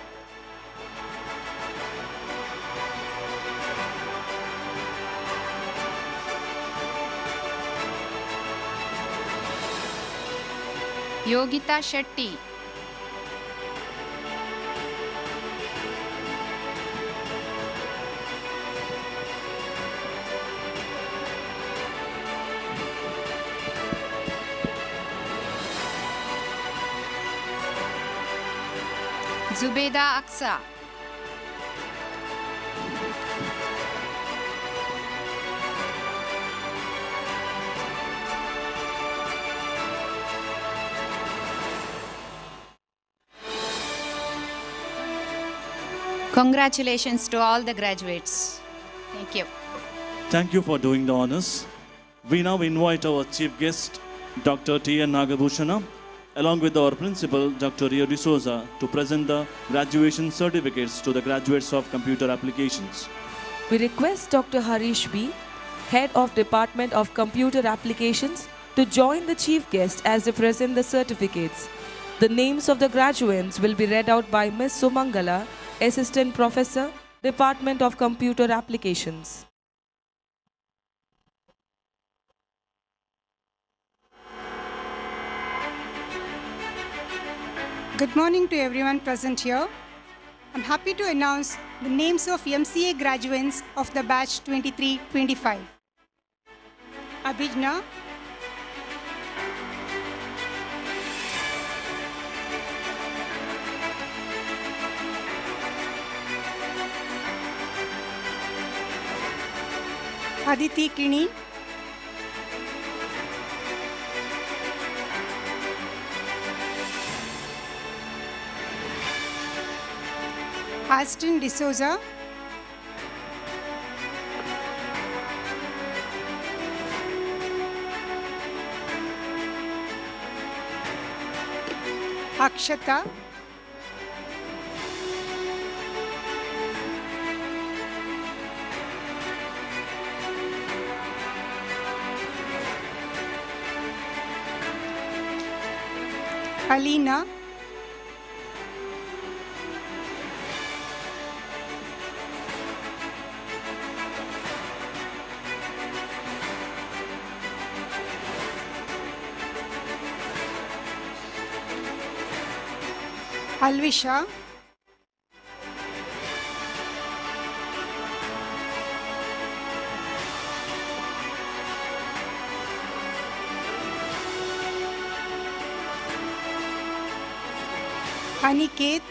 Yogita Shetty. Zubeda Aksa. Congratulations to all the graduates. Thank you. Thank you for doing the honors. We now invite our chief guest, Dr. T.N. Nagabhushana, along with our principal, Dr. Rio D'Souza, to present the graduation certificates to the graduates of computer applications. We request Dr. Harish B., Head of Department of Computer Applications, to join the chief guest as they present the certificates. The names of the graduates will be read out by Ms. Sumangala, Assistant Professor, Department of Computer Applications. Good morning to everyone present here. I'm happy to announce the names of MCA graduates of the batch 23-25. Abhijna, Aditi Kini, Aston D'Souza, Akshata, Alina, Alvisha, Aniket,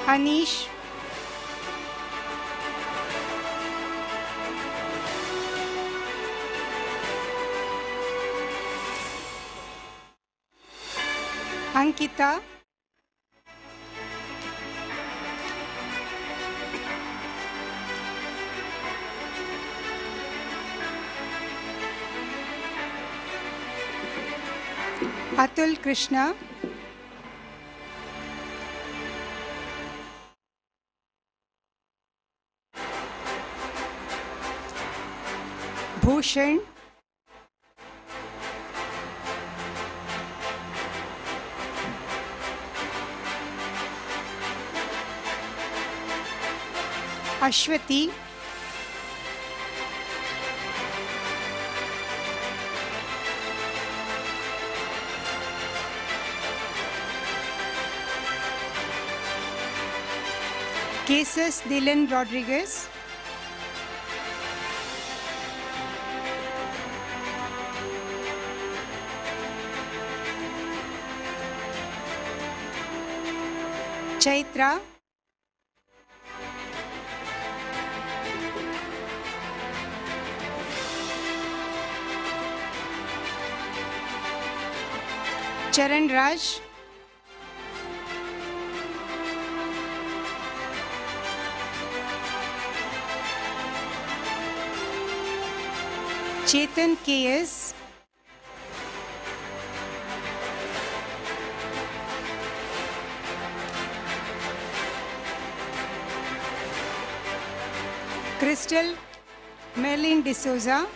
Anish, Ankita, Atul Krishna, Bhushan, Ashwati, Cases Dylan Rodriguez, Chaitra, Charan Raj, Chetan KS, Crystal Merlin D'Souza,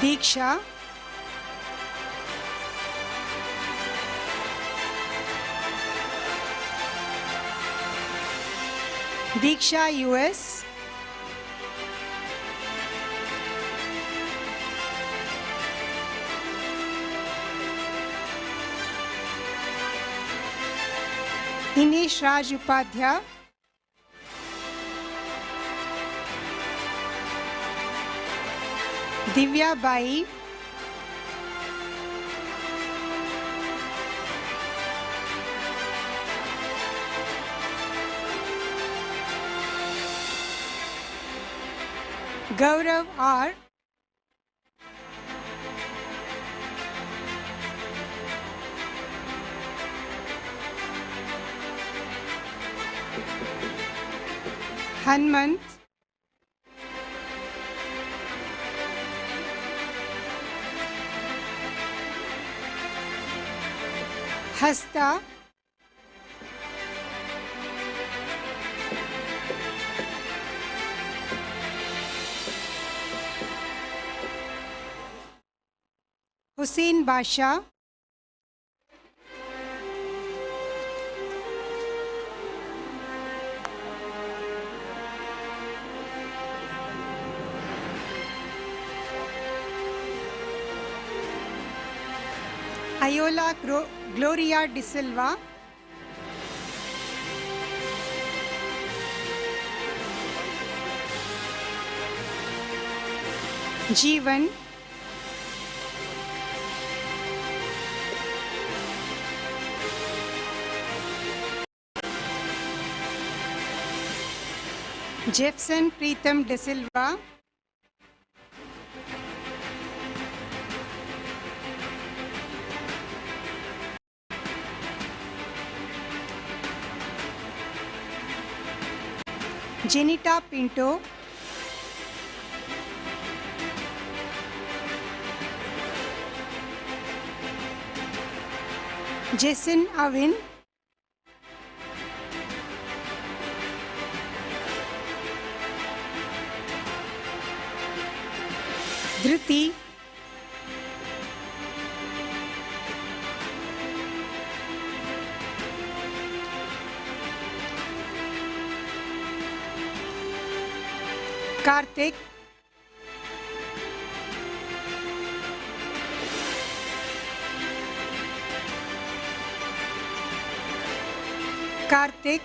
Diksha, Diksha US, Inish Raj Upadhyay, Divya Bai, Gaurav R, Hanmant, Hasta, Hussein Basha, Ayola Gloria De Silva, Jeevan, Jefferson Preetham De Silva, Jenita Pinto, Jason Avin, Dhruti, Karthik, Karthik,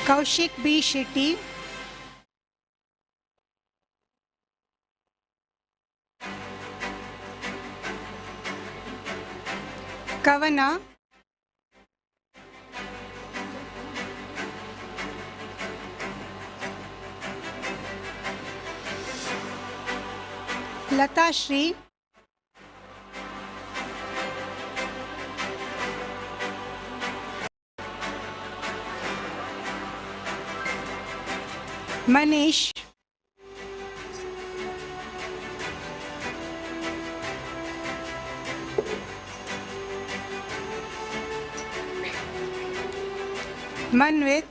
Kaushik B. Shetty, Kavana, Lata Shri, Manish, Manvit,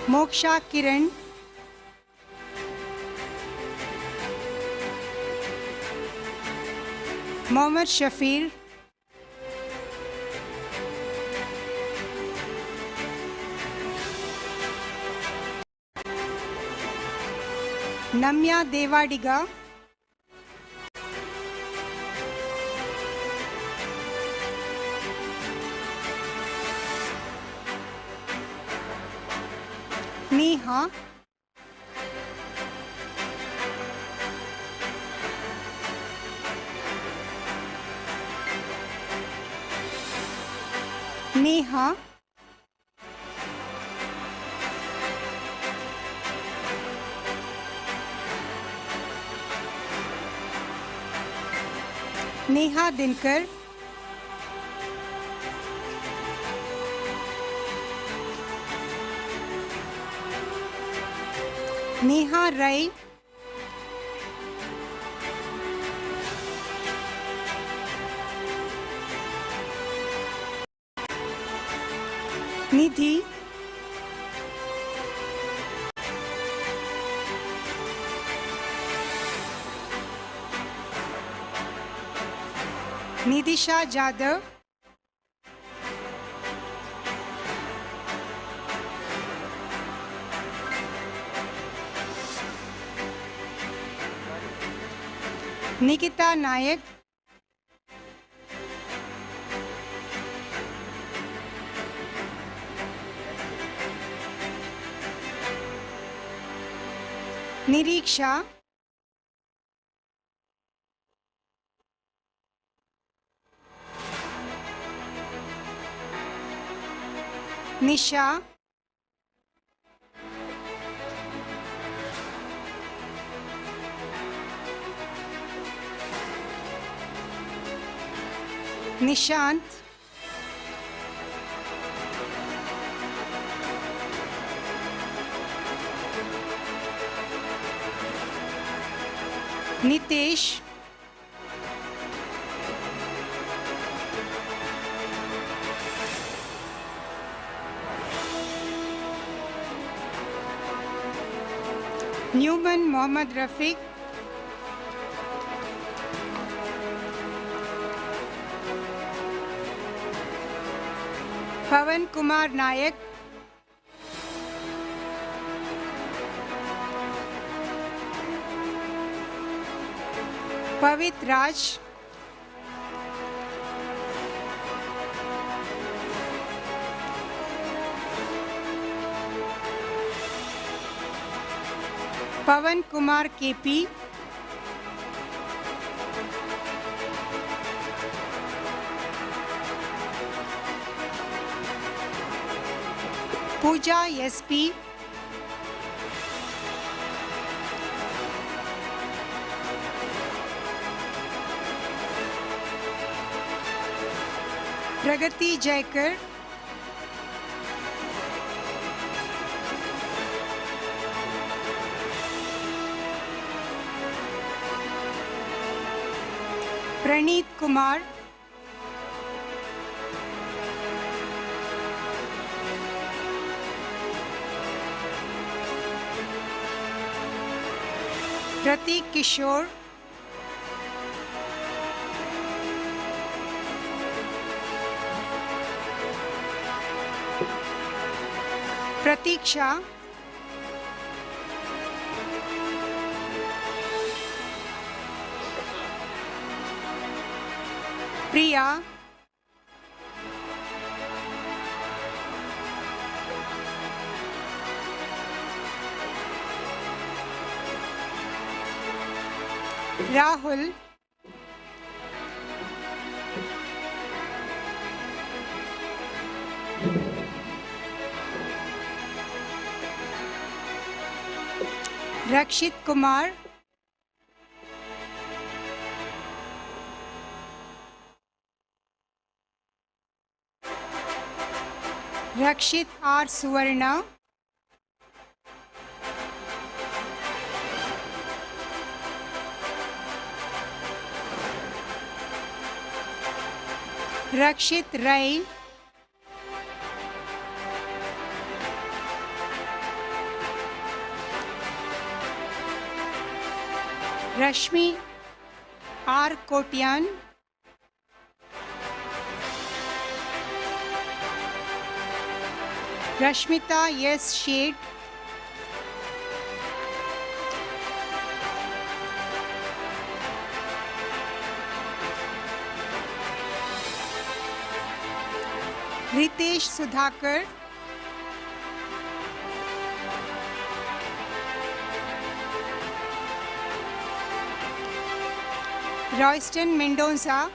Moksha Kiran, Mohammad Shafir, Namya Devadiga, Neha, Neha, Neha Dinkar, Neha Rai, Nidhi, Nidisha Jadhav, Nikita Nayak, Niriksha, Nisha, Nishant, Nitesh, Newman Mohammad Rafiq, Pavan Kumar Nayak, Pavit Raj, Pavan Kumar KP, Pooja SP, Pragati Jaikar, Praneet Kumar, Pratik Kishore, Pratik Shah, Priya, Rahul, Rakshit Kumar, Rakshit R. Suvarna, Rakshit Rai, Rashmi R. Kotian, Rashmita S. Shade, Ritesh Sudhakar, Royston Mendoza,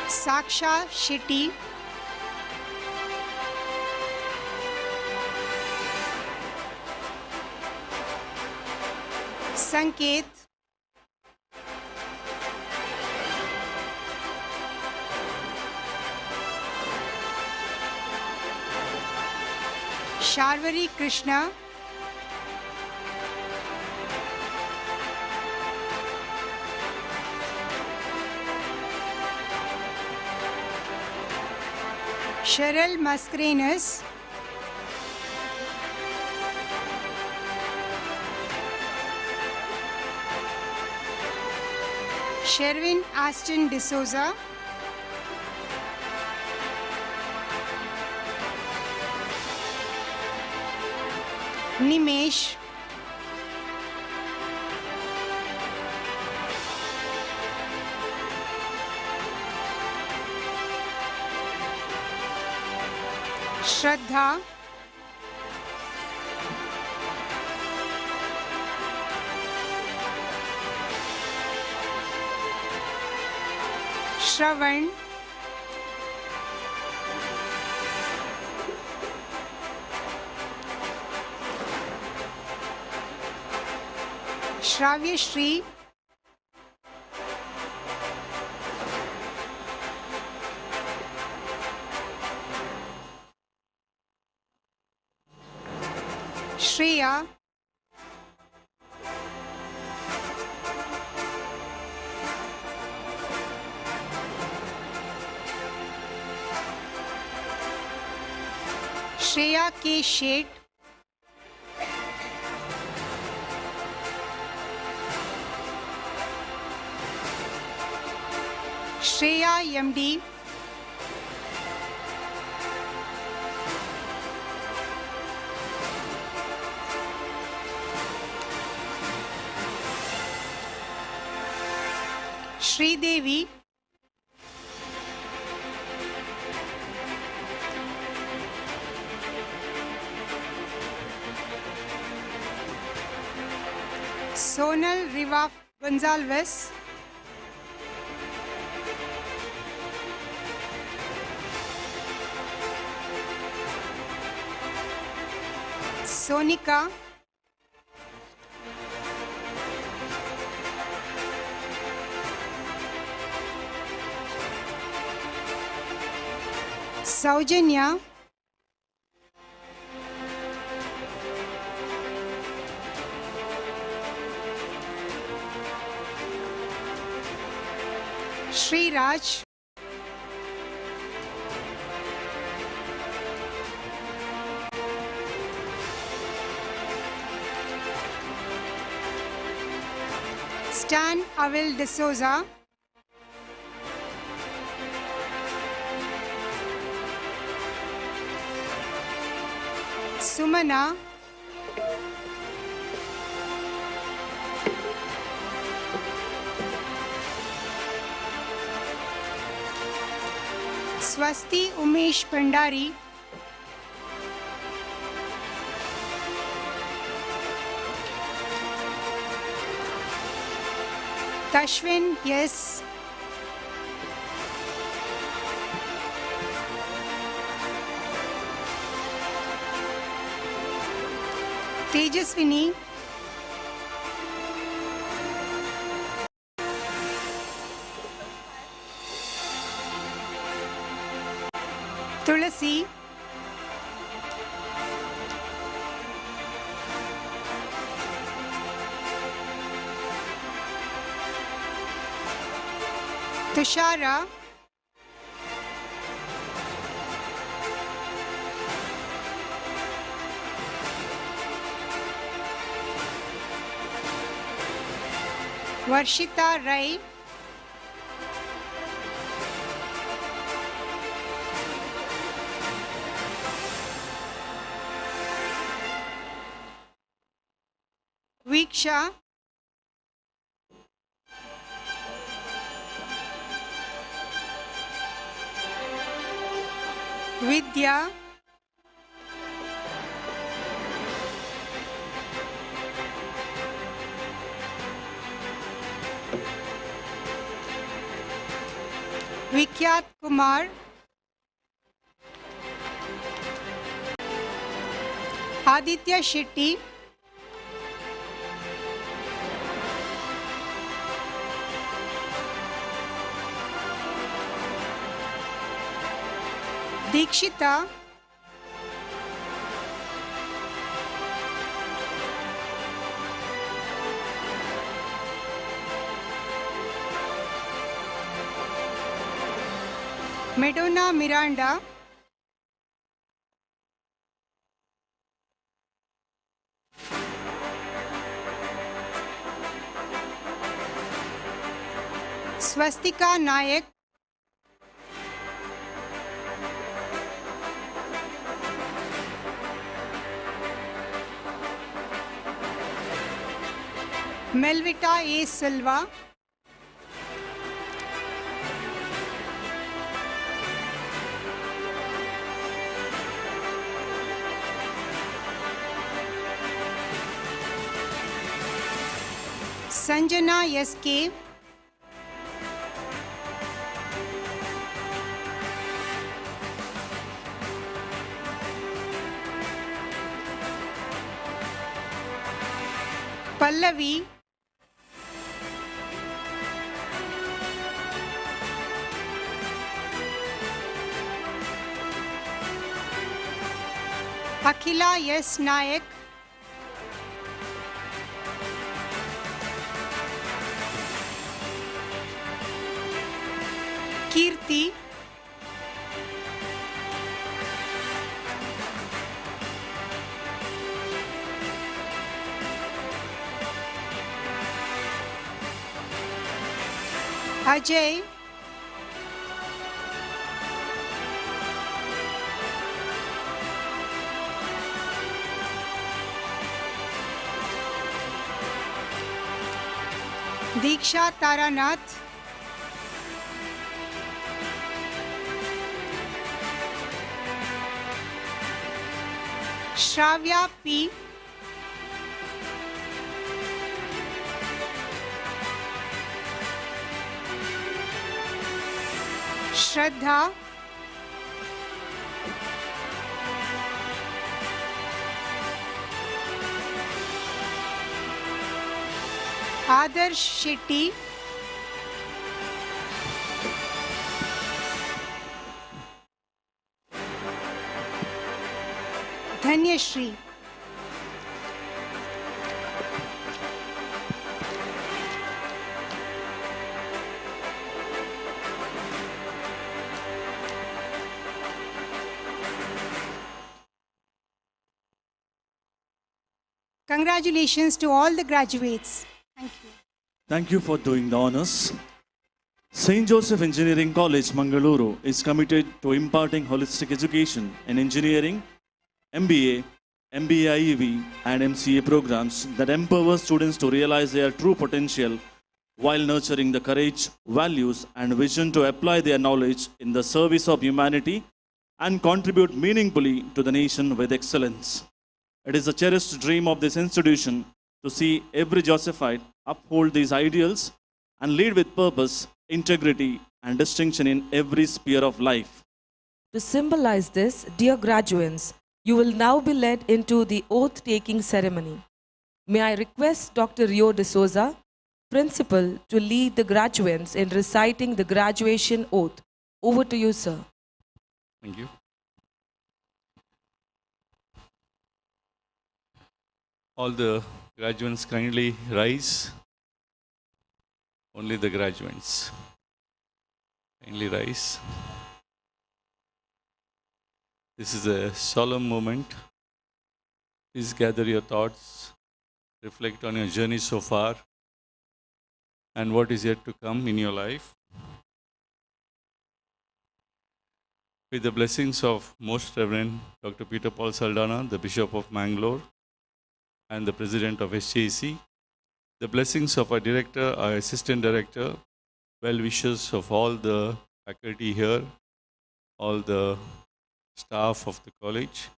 Saksha Shetty, Sanket, Sharvari Krishna, Cheryl Mascarenas, Sherwin Aston D'Souza, Nimesh, Shraddha, Shravan, Shravya Shri, Shreya, Shreya K. Sheth, Shreya MD, Shri Devi, Sonal Riva Gonzalez, Sonika, Saujanya, Shri Raj, Stan Avel de Souza, Sumana, Swasti Umesh Pandari, Tashwin Yes, Tejaswini, Tulasi, Tushara, Varshita Rai, Viksha, Vidya, Vikyat Kumar, Aditya Shetty, Dikshita, Medona Miranda, Swastika Nayak, Melvita A. Silva, Sanjana S.K., Pallavi, Akhila S. Nayak, Kirti, Ajay, Diksha Taranath, Shravya P, Shraddha, Adarsh Shetty, Dhanyashri. Congratulations to all the graduates. Thank you. Thank you for doing the honors. St. Joseph Engineering College, Mangaluru is committed to imparting holistic education in engineering, MBA, MBA IEV, and MCA programs that empower students to realize their true potential while nurturing the courage, values, and vision to apply their knowledge in the service of humanity and contribute meaningfully to the nation with excellence. It is a cherished dream of this institution to see every Josephite uphold these ideals and lead with purpose, integrity, and distinction in every sphere of life. To symbolize this, dear graduates, you will now be led into the oath-taking ceremony. May I request Dr. Rio D'Souza, Principal, to lead the graduates in reciting the graduation oath. Over to you, sir. Thank you. All the graduates kindly rise. Only the graduates. Kindly rise. This is a solemn moment. Please gather your thoughts, reflect on your journey so far, and what is yet to come in your life. With the blessings of Most Reverend Dr. Peter Paul Saldana, the Bishop of Mangalore, and the President of SJC, the blessings of our Director, our Assistant Director, well-wishers of all the faculty here, all the staff of the college,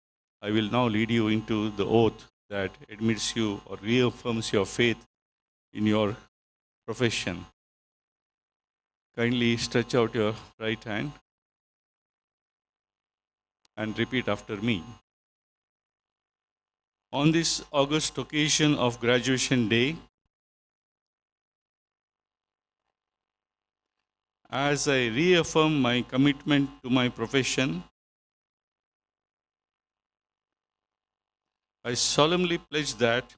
I will now lead you into the oath that admits you or reaffirms your faith in your profession. Kindly stretch out your right hand and repeat after me. On this august occasion of graduation day, as I reaffirm my commitment to my profession, I solemnly pledge that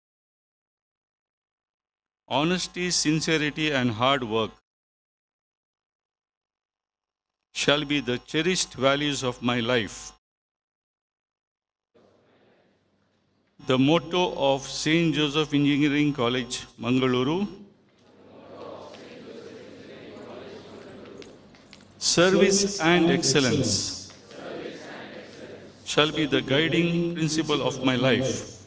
honesty, sincerity, and hard work shall be the cherished values of my life. The motto of St. Joseph Engineering College, Mangaluru, service and excellence shall be the guiding principle of my life.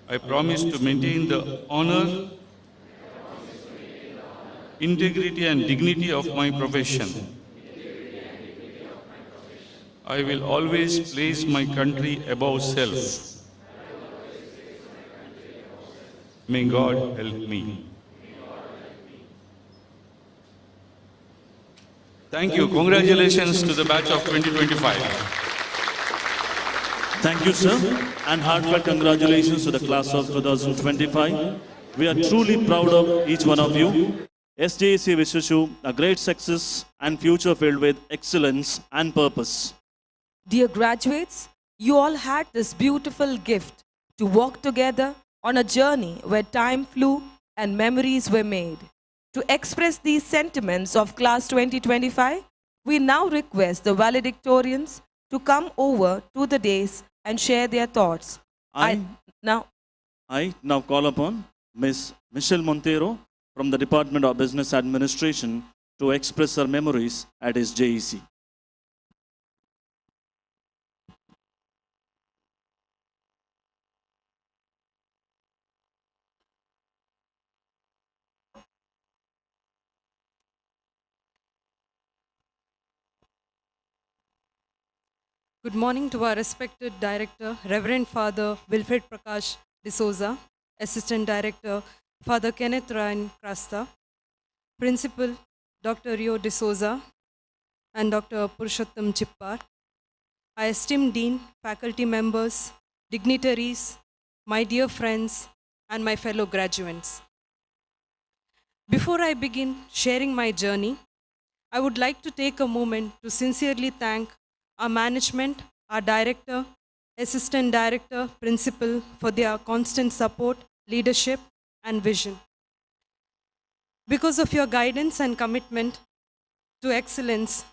I promise to maintain the honor, integrity, and dignity of my profession. I will always place my country above self. May God help me. Thank you. Congratulations to the batch of 2025. Thank you, sir, and heartfelt congratulations to the class of 2025. We are truly proud of each one of you. SJC wishes you a great success and future filled with excellence and purpose. Dear graduates, you all had this beautiful gift to walk together on a journey where time flew and memories were made. To express these sentiments of class 2025, we now request the valedictorians to come over to the dais and share their thoughts. I now call upon Ms. Michelle Montero from the Department of Business Administration to express her memories at his JEC. Good morning to our respected Director, Reverend Father Wilfred Prakash D'Souza, Assistant Director, Father Kenneth Ryan Crasta, Principal, Dr. Rio D'Souza, and Dr. Purushottam Chippar, our esteemed Dean, faculty members, dignitaries, my dear friends, and my fellow graduates. Before I begin sharing my journey, I would like to take a moment to sincerely thank our management, our director, assistant director, principal for their constant support, leadership, and vision. Because of your guidance and commitment to excellence,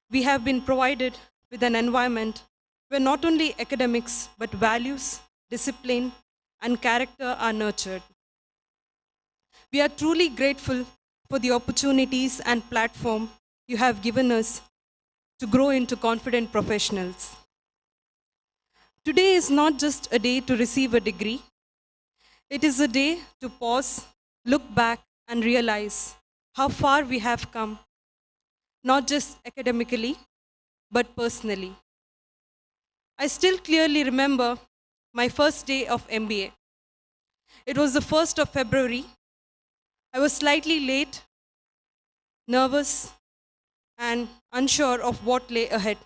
we have been provided with an environment where not only academics, but values, discipline, and character are nurtured. We are truly grateful for the opportunities and platform you have given us to grow into confident professionals. Today is not just a day to receive a degree. It is a day to pause, look back, and realize how far we have come, not just academically, but personally. I still clearly remember my first day of MBA. It was the 1st of February. I was slightly late, nervous, and unsure of what lay ahead.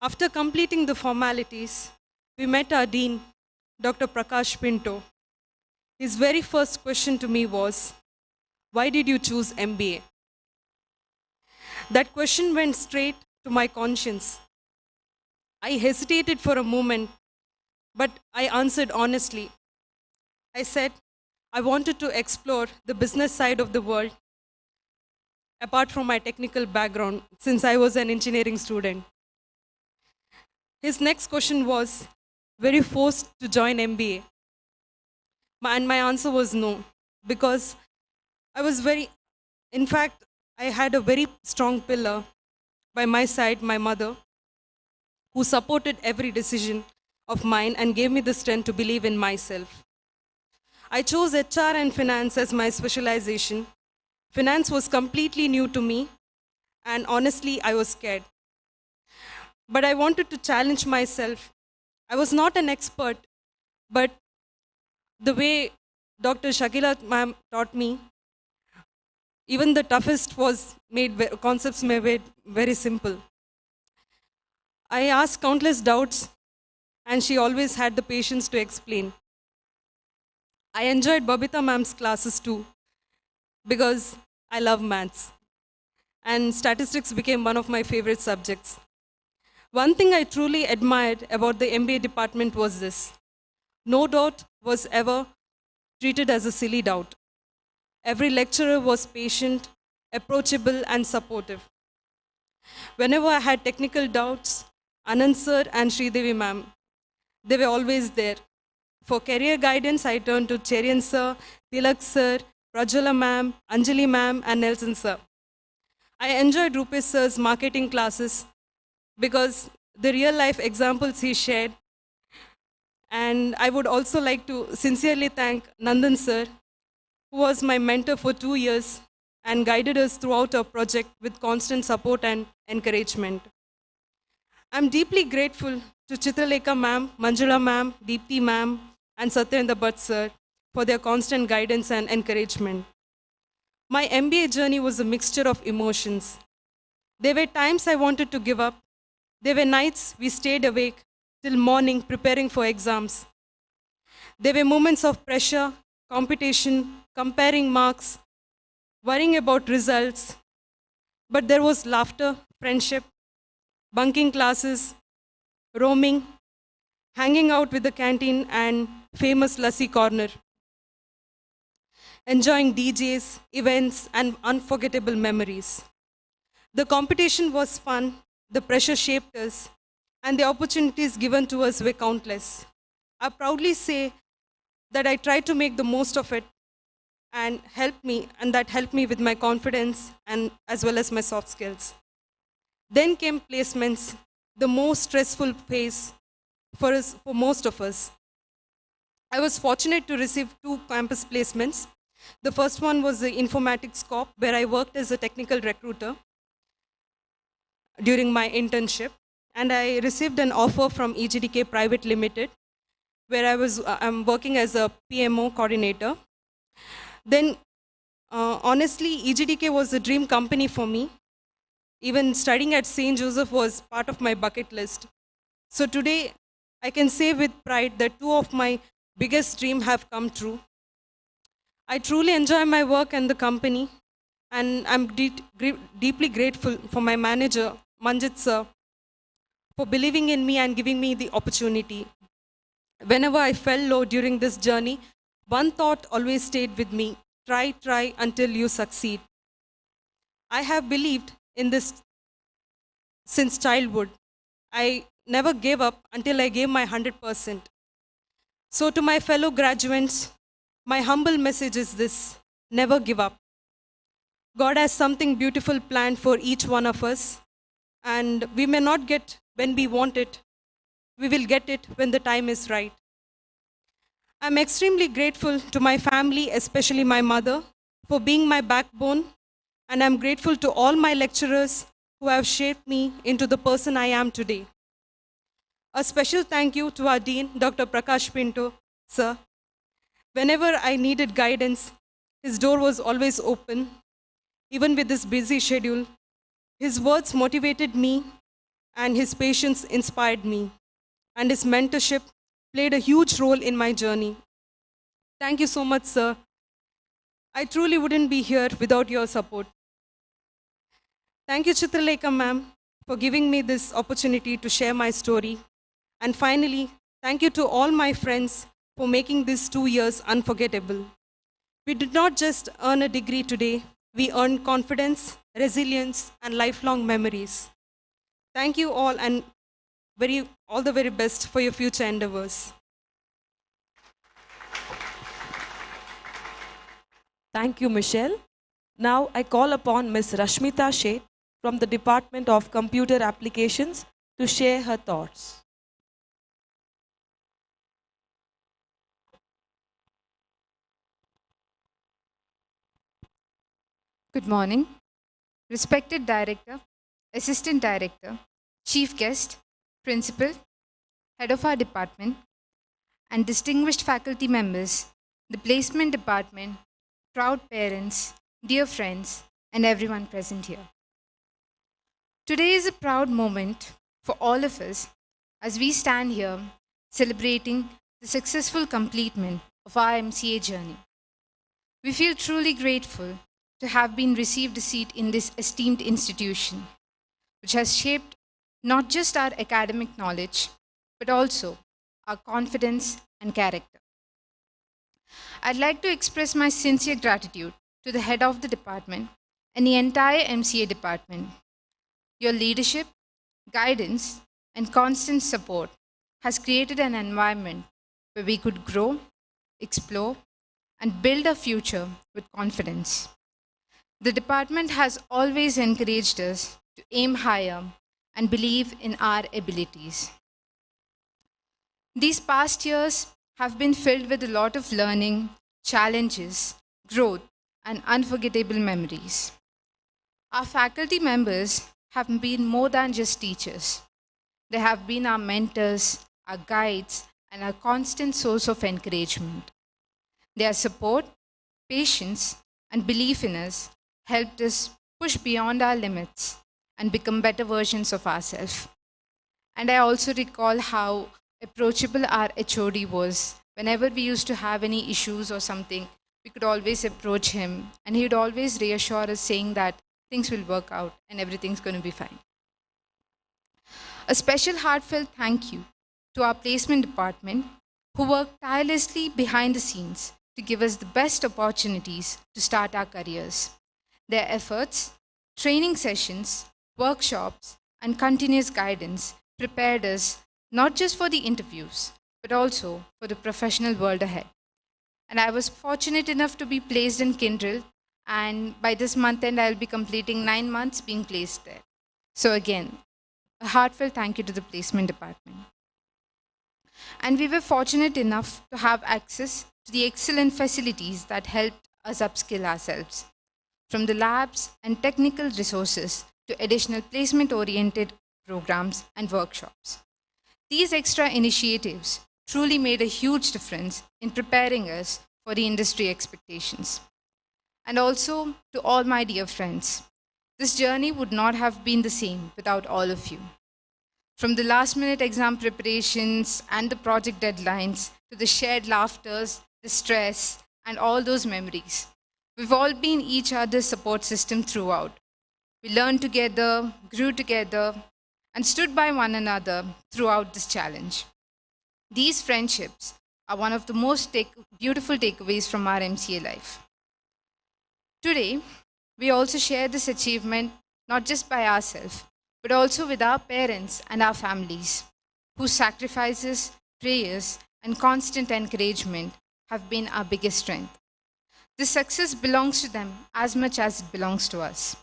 After completing the formalities, we met our dean, Dr. Prakash Pinto. His very first question to me was, "Why did you choose MBA?" That question went straight to my conscience. I hesitated for a moment, but I answered honestly. I said, I wanted to explore the business side of the world apart from my technical background, since I was an engineering student. His next question was, were you forced to join MBA? And my answer was no, because in fact, I had a very strong pillar by my side, my mother, who supported every decision of mine and gave me the strength to believe in myself. I chose HR and finance as my specialization. Finance was completely new to me, and honestly, I was scared. But I wanted to challenge myself. I was not an expert, but the way Dr. Shakila ma'am taught me, even the toughest concepts made very simple. I asked countless doubts, and she always had the patience to explain. I enjoyed Babita ma'am's classes too, because I love maths, and statistics became one of my favorite subjects. One thing I truly admired about the MBA department was this: no doubt was ever treated as a silly doubt. Every lecturer was patient, approachable, and supportive. Whenever I had technical doubts, Anand sir and Sridevi ma'am, they were always there. For career guidance, I turned to Cherian sir, Tilak sir, Prajwala ma'am, Anjali ma'am, and Nelson sir. I enjoyed Rupesh sir's marketing classes because the real life examples he shared. And I would also like to sincerely thank Nandan sir, who was my mentor for 2 years and guided us throughout our project with constant support and encouragement. I'm deeply grateful to Chitralekha ma'am, Manjula ma'am, Deepthi ma'am, and Satyendra Bhatt sir for their constant guidance and encouragement. My MBA journey was a mixture of emotions. There were times I wanted to give up. There were nights we stayed awake till morning preparing for exams. There were moments of pressure, competition, comparing marks, worrying about results. But there was laughter, friendship, bunking classes, roaming, hanging out with the canteen and famous lassi corner, enjoying DJs, events, and unforgettable memories. The competition was fun, the pressure shaped us, and the opportunities given to us were countless. I proudly say that I tried to make the most of it, and that helped me with my confidence and as well as my soft skills. Then came placements, the most stressful phase for most of us. I was fortunate to receive 2 campus placements. The first one was the informatics corp, where I worked as a technical recruiter during my internship. And I received an offer from EGDK Private Limited, where I'm working as a PMO coordinator. Then, honestly, EGDK was a dream company for me. Even studying at St. Joseph was part of my bucket list. So today, I can say with pride that 2 of my biggest dreams have come true. I truly enjoy my work and the company, and I'm deeply grateful for my manager, Manjit sir, for believing in me and giving me the opportunity. Whenever I fell low during this journey, one thought always stayed with me: try until you succeed. I have believed in this since childhood. I never gave up until I gave my 100%. So to my fellow graduates, my humble message is this: never give up. God has something beautiful planned for each one of us, and we may not get when we want it. We will get it when the time is right. I'm extremely grateful to my family, especially my mother, for being my backbone, and I'm grateful to all my lecturers who have shaped me into the person I am today. A special thank you to our Dean, Dr. Prakash Pinto, sir. Whenever I needed guidance, his door was always open. Even with this busy schedule, his words motivated me, and his patience inspired me, and his mentorship played a huge role in my journey. Thank you so much, sir. I truly wouldn't be here without your support. Thank you, Chitralekha ma'am, for giving me this opportunity to share my story. And finally, thank you to all my friends for making these 2 years unforgettable. We did not just earn a degree today, we earned confidence, resilience, and lifelong memories. Thank you all, and all the very best for your future endeavors. Thank you, Michelle. Now I call upon Ms. Rashmita Sheth from the Department of Computer Applications to share her thoughts. Good morning. Respected Director, Assistant Director, Chief Guest, Principal, Head of our department, and distinguished faculty members, the Placement Department, proud parents, dear friends, and everyone present here. Today is a proud moment for all of us as we stand here celebrating the successful completion of our MCA journey. We feel truly grateful to have been received a seat in this esteemed institution, which has shaped not just our academic knowledge, but also our confidence and character. I'd like to express my sincere gratitude to the head of the department and the entire MCA department. Your leadership, guidance, and constant support has created an environment where we could grow, explore, and build a future with confidence. The department has always encouraged us to aim higher and believe in our abilities. These past years have been filled with a lot of learning, challenges, growth, and unforgettable memories. Our faculty members have been more than just teachers. They have been our mentors, our guides, and our constant source of encouragement. Their support, patience, and belief in us helped us push beyond our limits and become better versions of ourselves. And I also recall how approachable our HOD was. Whenever we used to have any issues or something, we could always approach him, and he would always reassure us, saying that things will work out and everything's going to be fine. A special heartfelt thank you to our placement department, who worked tirelessly behind the scenes to give us the best opportunities to start our careers. Their efforts, training sessions, workshops, and continuous guidance prepared us not just for the interviews, but also for the professional world ahead. And I was fortunate enough to be placed in Kindle, and by this month end, I'll be completing 9 months being placed there. So again, a heartfelt thank you to the placement department. And we were fortunate enough to have access to the excellent facilities that helped us upskill ourselves, from the labs and technical resources to additional placement-oriented programs and workshops. These extra initiatives truly made a huge difference in preparing us for the industry expectations. And also to all my dear friends, this journey would not have been the same without all of you. From the last-minute exam preparations and the project deadlines to the shared laughters, the stress, and all those memories, we've all been each other's support system throughout. We learned together, grew together, and stood by one another throughout this challenge. These friendships are one of the most beautiful takeaways from our MCA life. Today, we also share this achievement not just by ourselves, but also with our parents and our families, whose sacrifices, prayers, and constant encouragement have been our biggest strength. This success belongs to them as much as it belongs to us.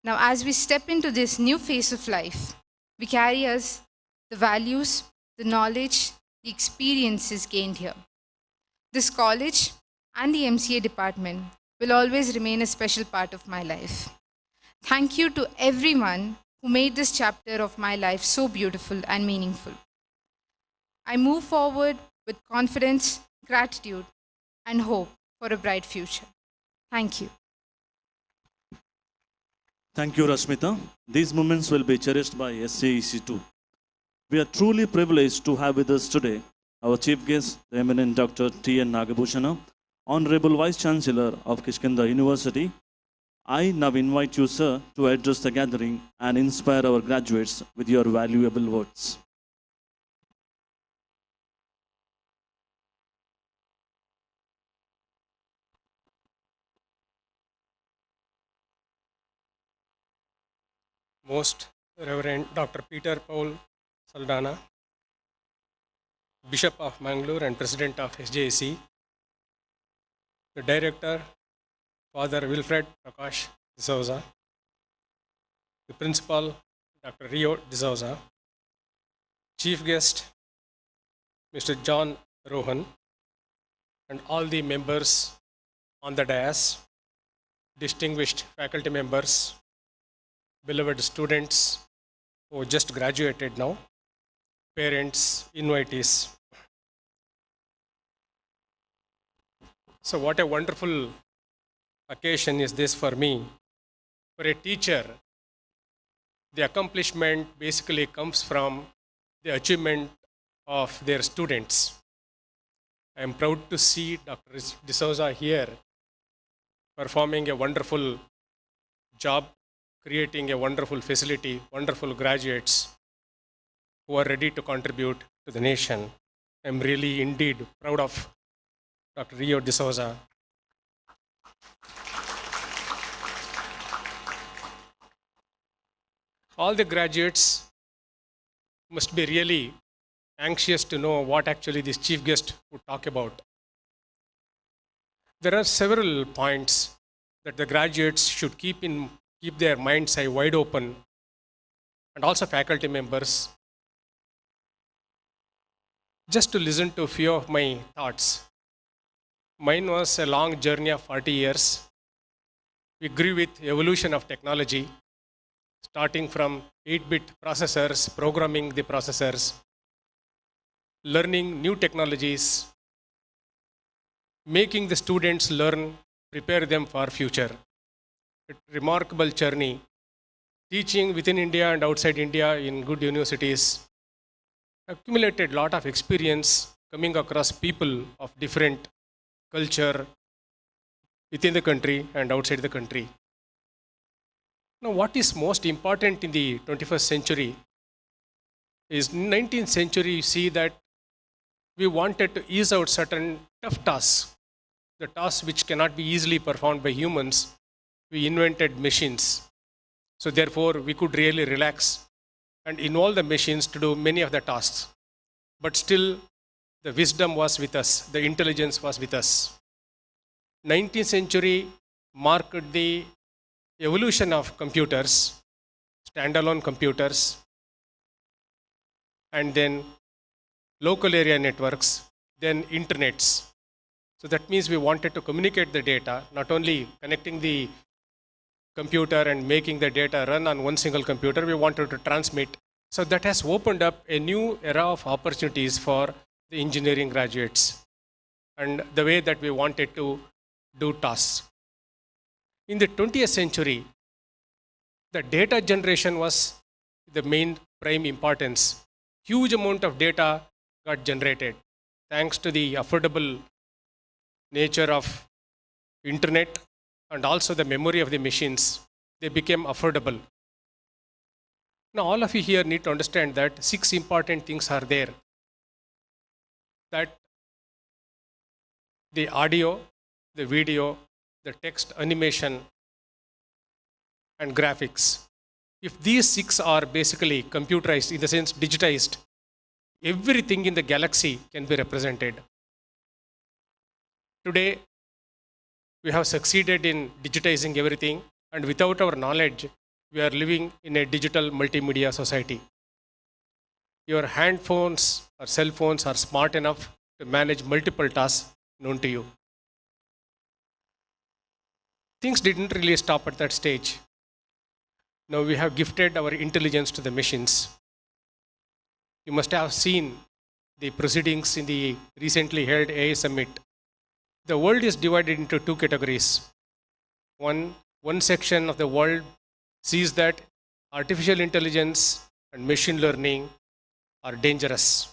Now, as we step into this new phase of life, we carry us the values, the knowledge, the experiences gained here. This college and the MCA department will always remain a special part of my life. Thank you to everyone who made this chapter of my life so beautiful and meaningful. I move forward with confidence, gratitude, and hope for a bright future. Thank you. Thank you, Rashmita. These moments will be cherished by SCEC too. We are truly privileged to have with us today our chief guest, the eminent Dr. T.N. Nagabhushana, Honorable Vice Chancellor of Kishkinda University. I now invite you, sir, to address the gathering and inspire our graduates with your valuable words. Most Reverend Dr. Peter Paul Saldana, Bishop of Mangaluru and President of SJAC, the Director, Father Wilfred Prakash D'Souza, the Principal, Dr. Rio D'Souza, Chief Guest, Mr. John Rohan, and all the members on the dais, distinguished faculty members, beloved students who just graduated now, parents, invitees. So what a wonderful occasion is this for me. For a teacher, the accomplishment basically comes from the achievement of their students. I am proud to see Dr. D'Souza here performing a wonderful job, creating a wonderful facility, wonderful graduates who are ready to contribute to the nation. I am really indeed proud of Dr. Rio D'Souza. All the graduates must be really anxious to know what actually this chief guest would talk about. There are several points that the graduates should keep their mind's eye wide open, and also faculty members, just to listen to a few of my thoughts. Mine was a long journey of 40 years. We grew with evolution of technology, starting from 8-bit processors, programming the processors, learning new technologies, making the students learn, prepare them for future. A remarkable journey, teaching within India and outside India in good universities, accumulated a lot of experience coming across people of different culture within the country and outside the country. Now, what is most important in the 21st century is in 19th century, you see that we wanted to ease out certain tough tasks, the tasks which cannot be easily performed by humans. We invented machines. So therefore, we could really relax and involve the machines to do many of the tasks. But still, the wisdom was with us, the intelligence was with us. 19th century marked the evolution of computers, standalone computers, and then local area networks, then internets. So that means we wanted to communicate the data, not only connecting the computer and making the data run on one single computer, we wanted to transmit. So that has opened up a new era of opportunities for the engineering graduates and the way that we wanted to do tasks. In the 20th century, the data generation was the main prime importance. Huge amount of data got generated thanks to the affordable nature of internet and also the memory of the machines. They became affordable. Now all of you here need to understand that 6 important things are there. That the audio, the video, the text, animation, and graphics. If these 6 are basically computerized, in the sense digitized, everything in the galaxy can be represented. Today, we have succeeded in digitizing everything, and without our knowledge, we are living in a digital multimedia society. Your hand phones or cell phones are smart enough to manage multiple tasks known to you. Things didn't really stop at that stage. Now we have gifted our intelligence to the machines. You must have seen the proceedings in the recently held AI Summit. The world is divided into 2 categories. One section of the world sees that artificial intelligence and machine learning are dangerous.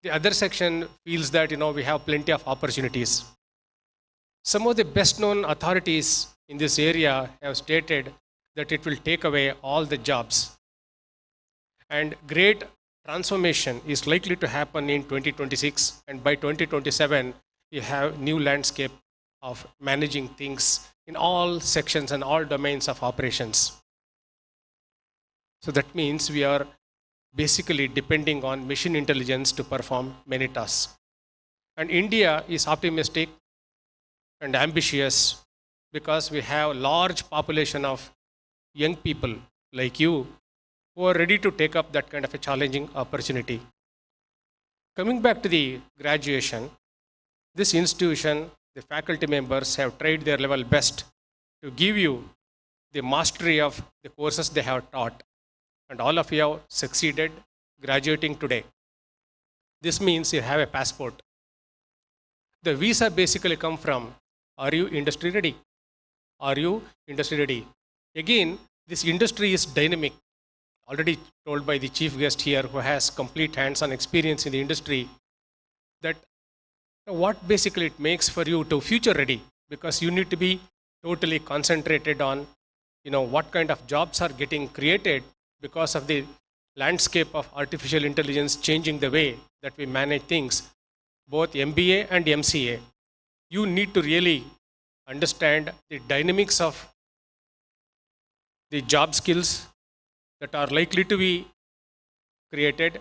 The other section feels that we have plenty of opportunities. Some of the best known authorities in this area have stated that it will take away all the jobs. And great transformation is likely to happen in 2026, and by 2027, you have new landscape of managing things in all sections and all domains of operations. So that means we are basically depending on machine intelligence to perform many tasks. And India is optimistic and ambitious because we have a large population of young people like you who are ready to take up that kind of a challenging opportunity. Coming back to the graduation, this institution, the faculty members have tried their level best to give you the mastery of the courses they have taught. And all of you have succeeded graduating today. This means you have a passport. The visa basically come from, are you industry ready? Are you industry ready? Again, this industry is dynamic. Already told by the chief guest here who has complete hands-on experience in the industry, that what basically it makes for you to future ready, because you need to be totally concentrated on what kind of jobs are getting created because of the landscape of artificial intelligence changing the way that we manage things, both MBA and MCA. You need to really understand the dynamics of the job skills that are likely to be created,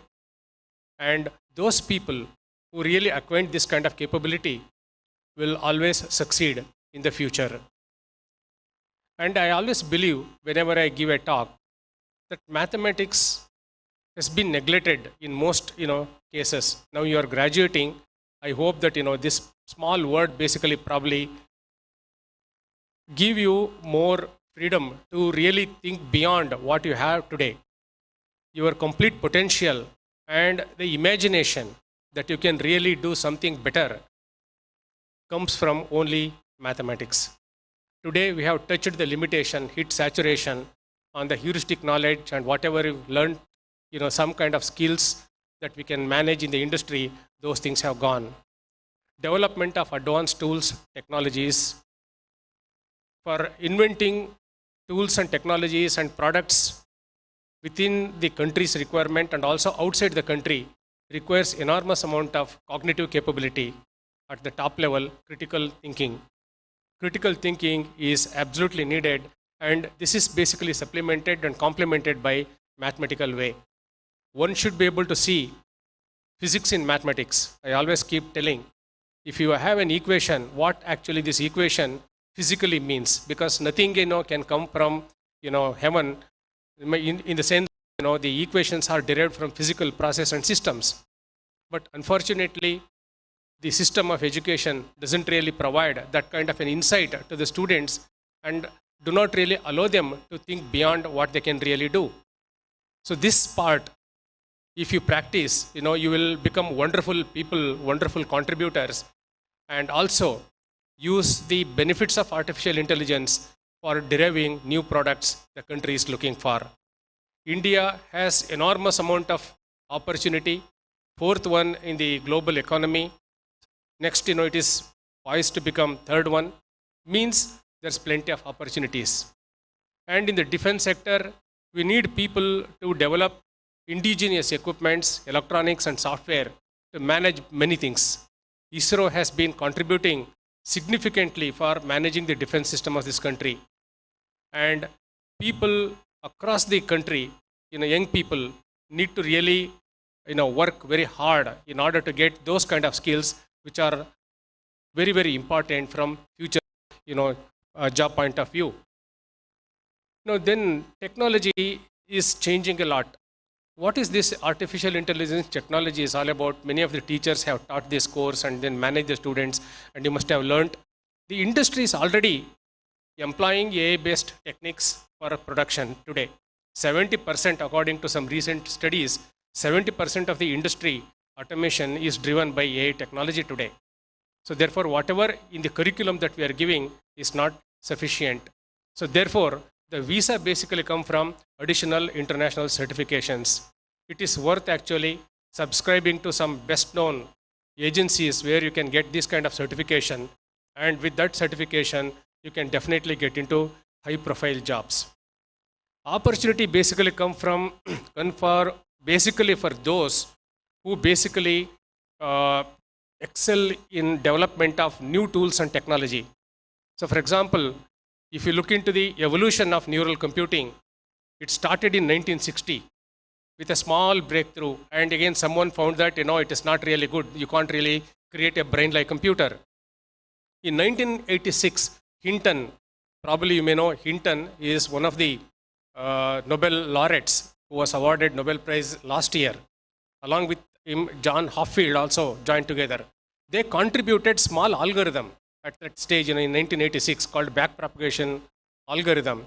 and those people who really acquire this kind of capability will always succeed in the future. And I always believe, whenever I give a talk, that mathematics has been neglected in most cases. Now you are graduating. I hope that this small word basically probably give you more freedom to really think beyond what you have today. Your complete potential and the imagination that you can really do something better comes from only mathematics. Today we have touched the limitation, hit saturation on the heuristic knowledge, and whatever you've learned, some kind of skills that we can manage in the industry, those things have gone. Development of advanced tools, technologies, for inventing tools and technologies and products within the country's requirement and also outside the country requires enormous amount of cognitive capability at the top level, critical thinking. Critical thinking is absolutely needed, and this is basically supplemented and complemented by mathematical way. One should be able to see physics in mathematics. I always keep telling, if you have an equation, what actually this equation physically means, because nothing can come from heaven in the sense the equations are derived from physical process and systems. But unfortunately, the system of education doesn't really provide that kind of an insight to the students and do not really allow them to think beyond what they can really do. So this part, if you practice, you will become wonderful people, wonderful contributors, and also use the benefits of artificial intelligence for deriving new products the country is looking for. India has enormous amount of opportunity, fourth one in the global economy. Next, it is poised to become third one, means there's plenty of opportunities. And in the defense sector, we need people to develop indigenous equipments, electronics and software to manage many things. ISRO has been contributing significantly for managing the defense system of this country. And people across the country, young people need to really work very hard in order to get those kind of skills which are very, very important from future job point of view. Then technology is changing a lot. What is this artificial intelligence technology is all about? Many of the teachers have taught this course and then manage the students, and you must have learned. The industry is already employing AI-based techniques for production today. 70%, according to some recent studies, 70% of the industry automation is driven by AI technology today. So therefore, whatever in the curriculum that we are giving is not sufficient. So therefore, the visa basically come from additional international certifications. It is worth actually subscribing to some best known agencies where you can get this kind of certification, and with that certification, you can definitely get into high profile jobs. Opportunity basically come from basically for those who basically excel in development of new tools and technology. So for example, if you look into the evolution of neural computing, it started in 1960 with a small breakthrough, and again someone found that it is not really good. You can't really create a brain-like computer. In 1986, Hinton, probably you may know, Hinton is one of the Nobel laureates who was awarded Nobel Prize last year. Along with him, John Hopfield also joined together. They contributed small algorithm at that stage in 1986 called backpropagation algorithm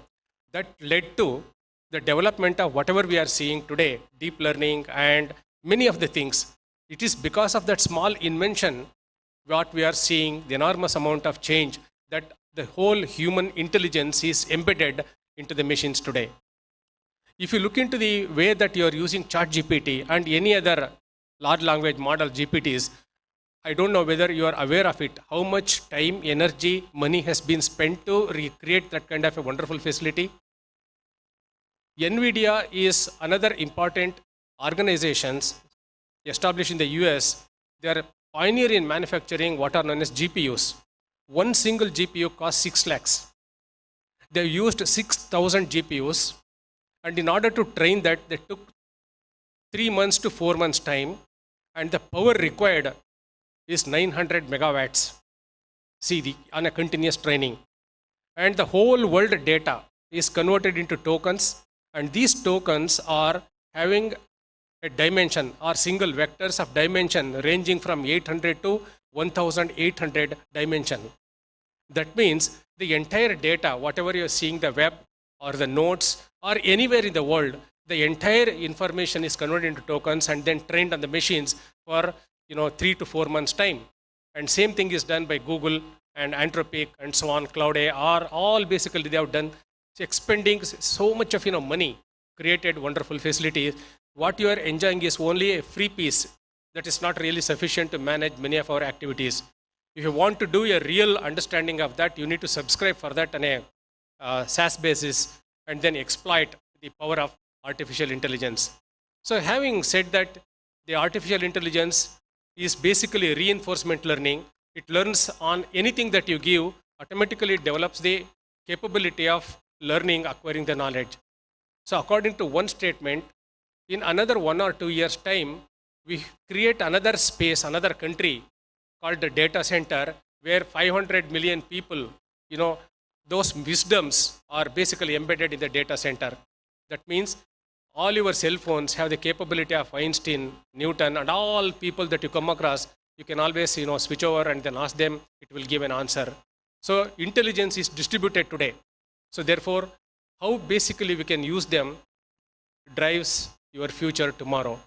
that led to the development of whatever we are seeing today, deep learning and many of the things. It is because of that small invention what we are seeing the enormous amount of change that the whole human intelligence is embedded into the machines today. If you look into the way that you are using ChatGPT and any other large language model GPTs, I don't know whether you are aware of it, how much time, energy, money has been spent to recreate that kind of a wonderful facility. NVIDIA is another important organization established in the US. They are pioneer in manufacturing what are known as GPUs. One single GPU costs 6 lakhs. They used 6,000 GPUs, and in order to train that, they took 3 months to 4 months time, and the power required is 900 megawatts. See, on a continuous training. And the whole world data is converted into tokens, and these tokens are having a dimension or single vectors of dimension ranging from 800 to 1800 dimension. That means the entire data, whatever you're seeing, the web or the nodes or anywhere in the world, the entire information is converted into tokens and then trained on the machines for 3 to 4 months time. And same thing is done by Google and Anthropic and so on, Cloud AI, are all basically they have done expending so much of money, created wonderful facilities. What you are enjoying is only a free piece that is not really sufficient to manage many of our activities. If you want to do a real understanding of that, you need to subscribe for that on a SaaS basis and then exploit the power of artificial intelligence. So having said that, the artificial intelligence is basically reinforcement learning. It learns on anything that you give, automatically develops the capability of learning, acquiring the knowledge. So according to one statement, in another 1 or 2 years' time, we create another space, another country called the data center, where 500 million people, those wisdoms are basically embedded in the data center. That means all your cell phones have the capability of Einstein, Newton, and all people that you come across. You can always, switch over and then ask them, it will give an answer. So intelligence is distributed today. So therefore, how basically we can use them drives your future tomorrow.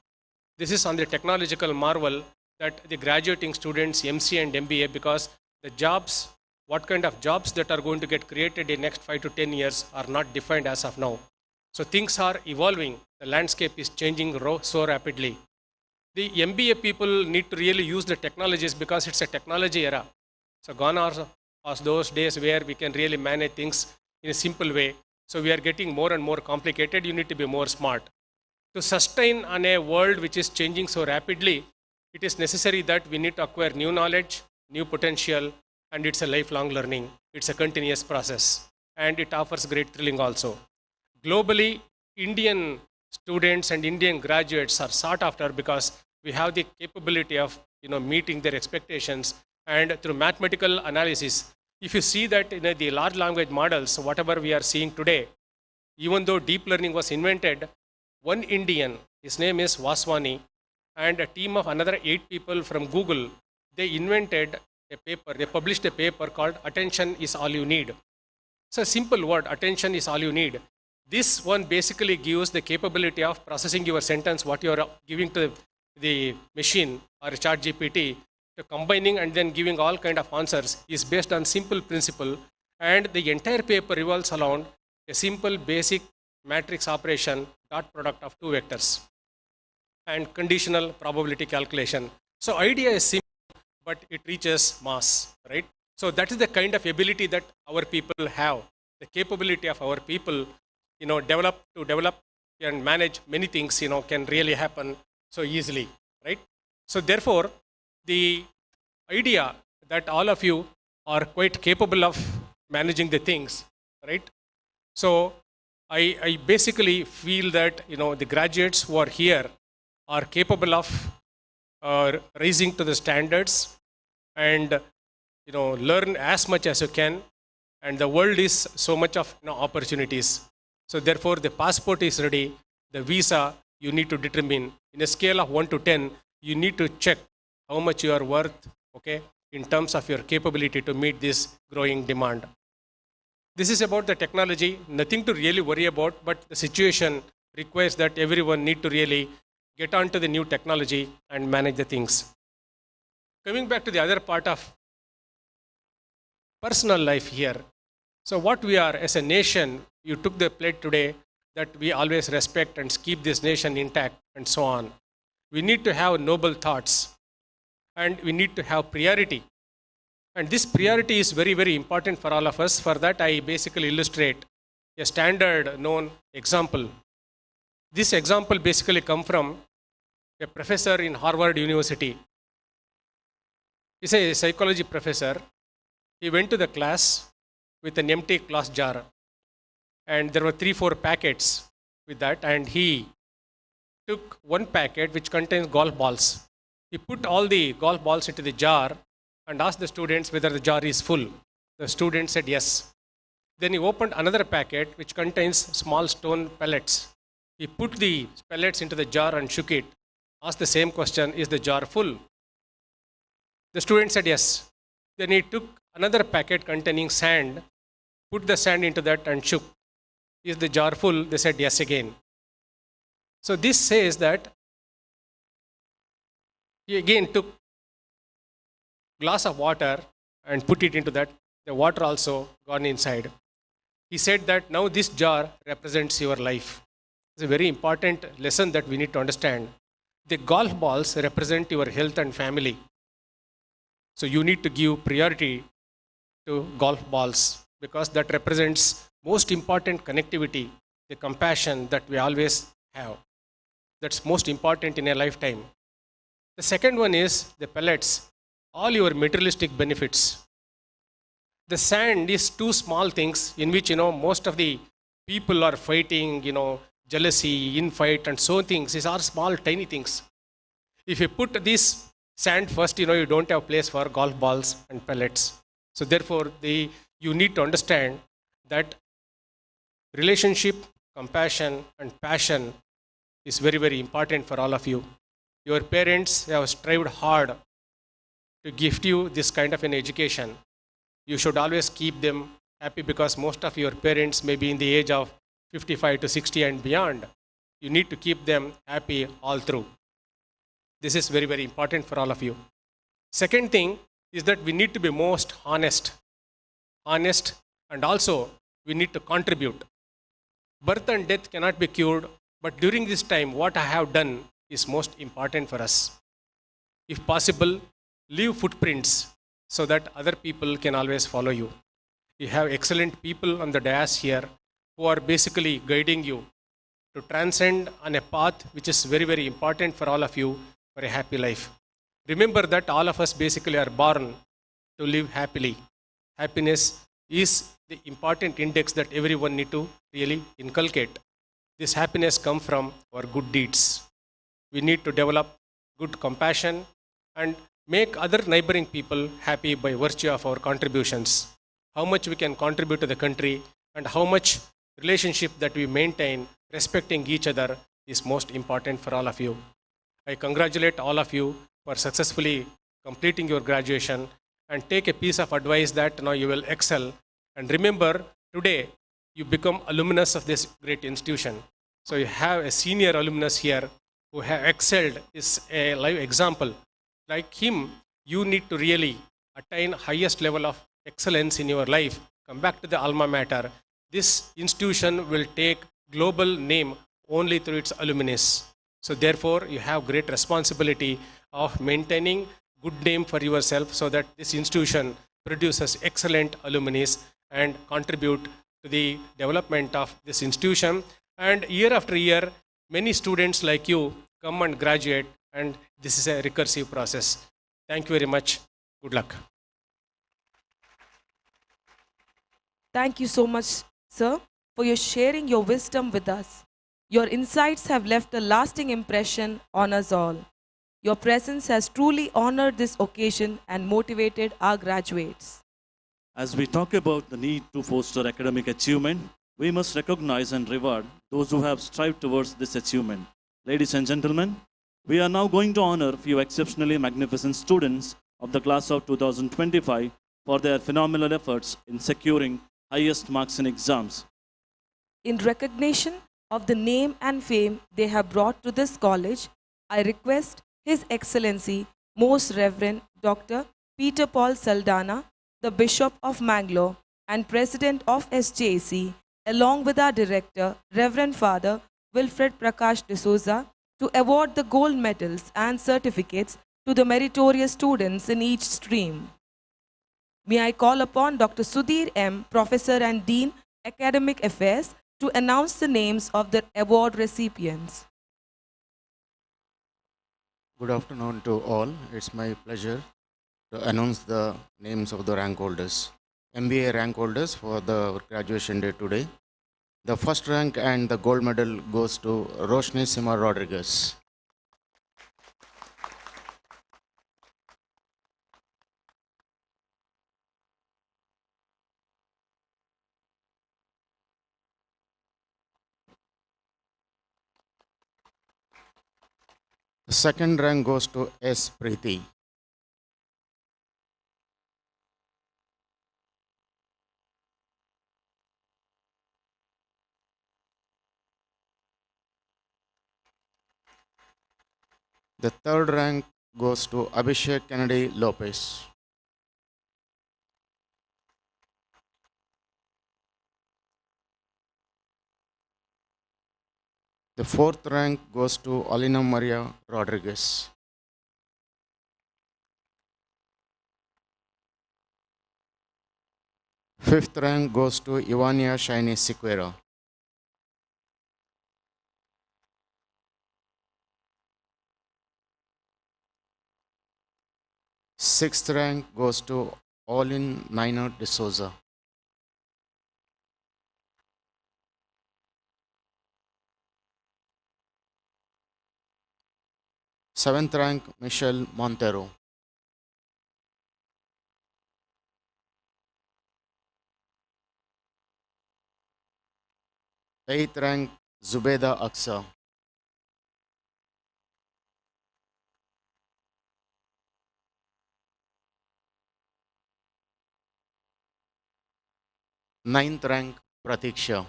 This is on the technological marvel that the graduating students, MCA and MBA, because the jobs, what kind of jobs that are going to get created in next 5 to 10 years are not defined as of now. So things are evolving. The landscape is changing so rapidly. The MBA people need to really use the technologies because it's a technology era. So gone are those days where we can really manage things in a simple way. So we are getting more and more complicated. You need to be more smart. To sustain on a world which is changing so rapidly, it is necessary that we need to acquire new knowledge, new potential, and it's a lifelong learning. It's a continuous process, and it offers great thrilling also. Globally, Indian students and Indian graduates are sought after because we have the capability of meeting their expectations, and through mathematical analysis. If you see that in the large language models, whatever we are seeing today, even though deep learning was invented, one Indian, his name is Vaswani, and a team of another 8 people from Google, they invented a paper, they published a paper called Attention is All You Need. So a simple word, attention is all you need. This one basically gives the capability of processing your sentence, what you are giving to the machine or ChatGPT, to combining and then giving all kind of answers is based on simple principle, and the entire paper revolves around a simple basic matrix operation, dot product of 2 vectors, and conditional probability calculation. So idea is simple, but it reaches mass, right? So that is the kind of ability that our people have, the capability of our people, develop and manage many things, can really happen so easily, right? So therefore, the idea that all of you are quite capable of managing the things, right? So I basically feel that, the graduates who are here are capable of rising to the standards and, learn as much as you can. And the world is so much of opportunities. So therefore, the passport is ready. The visa you need to determine. In a scale of 1 to 10, you need to check how much you are worth, okay, in terms of your capability to meet this growing demand. This is about the technology, nothing to really worry about, but the situation requires that everyone need to really get onto the new technology and manage the things. Coming back to the other part of personal life here. So what we are as a nation, you took the plate today that we always respect and keep this nation intact and so on. We need to have noble thoughts and we need to have priority. And this priority is very, very important for all of us. For that, I basically illustrate a standard known example. This example basically comes from a professor in Harvard University. He's a psychology professor. He went to the class with an empty glass jar. And there were 3-4 packets with that. And he took one packet which contains golf balls. He put all the golf balls into the jar and asked the students whether the jar is full. The students said yes. Then he opened another packet which contains small stone pellets. He put the pellets into the jar and shook it. Asked the same question, is the jar full? The student said yes. Then he took another packet containing sand, put the sand into that and shook. Is the jar full? They said yes again. So this says that he again took glass of water and put it into that. The water also gone inside. He said that now this jar represents your life. It's a very important lesson that we need to understand. The golf balls represent your health and family. So you need to give priority to golf balls because that represents most important connectivity, the compassion that we always have. That's most important in a lifetime. The second one is the pellets, all your materialistic benefits. The sand is 2 small things in which, most of the people are fighting, jealousy, infight, and so things. These are small, tiny things. If you put this sand first, you don't have place for golf balls and pellets. So therefore, you need to understand that relationship, compassion, and passion is very, very important for all of you. Your parents have strived hard to gift you this kind of an education. You should always keep them happy because most of your parents may be in the age of 55 to 60 and beyond. You need to keep them happy all through. This is very, very important for all of you. Second thing is that we need to be most honest. Honest, and also we need to contribute. Birth and death cannot be cured, but during this time, what I have done is most important for us. If possible, leave footprints so that other people can always follow you. You have excellent people on the dais here who are basically guiding you to transcend on a path which is very, very important for all of you for a happy life. Remember that all of us basically are born to live happily. Happiness is the important index that everyone need to really inculcate. This happiness comes from our good deeds. We need to develop good compassion and make other neighboring people happy by virtue of our contributions. How much we can contribute to the country and how much relationship that we maintain respecting each other is most important for all of you. I congratulate all of you for successfully completing your graduation and take a piece of advice that now you will excel. And remember, today you become alumnus of this great institution. So you have a senior alumnus here who have excelled, is a live example. Like him, you need to really attain highest level of excellence in your life. Come back to the alma mater. This institution will take global name only through its alumnus. So therefore, you have great responsibility of maintaining good name for yourself so that this institution produces excellent alumnus and contribute to the development of this institution. And year after year, many students like you come and graduate, and this is a recursive process. Thank you very much. Good luck. Thank you so much, sir, for your sharing your wisdom with us. Your insights have left a lasting impression on us all. Your presence has truly honored this occasion and motivated our graduates. As we talk about the need to foster academic achievement, we must recognize and reward those who have strived towards this achievement. Ladies and gentlemen, we are now going to honor a few exceptionally magnificent students of the class of 2025 for their phenomenal efforts in securing highest marks in exams. In recognition of the name and fame they have brought to this college, I request His Excellency, Most Reverend Dr. Peter Paul Saldana, the Bishop of Mangalore and President of SJC, along with our Director, Reverend Father Wilfred Prakash D'Souza, to award the gold medals and certificates to the meritorious students in each stream. May I call upon Dr. Sudhir M., Professor and Dean, Academic Affairs, to announce the names of the award recipients. Good afternoon to all. It's my pleasure to announce the names of the rank holders. MBA rank holders for the graduation day today. The first rank and the gold medal goes to Roshni Sima Rodriguez. The second rank goes to S. Preeti. The third rank goes to Abhishek Kennedy Lopez. The fourth rank goes to Alina Maria Rodriguez. Fifth rank goes to Ivania Shiny Siqueira. Sixth rank goes to Olin Nina de Souza. 7th rank, Michelle Montero. 8th rank, Zubeda Aksa. 9th rank, Pratiksha.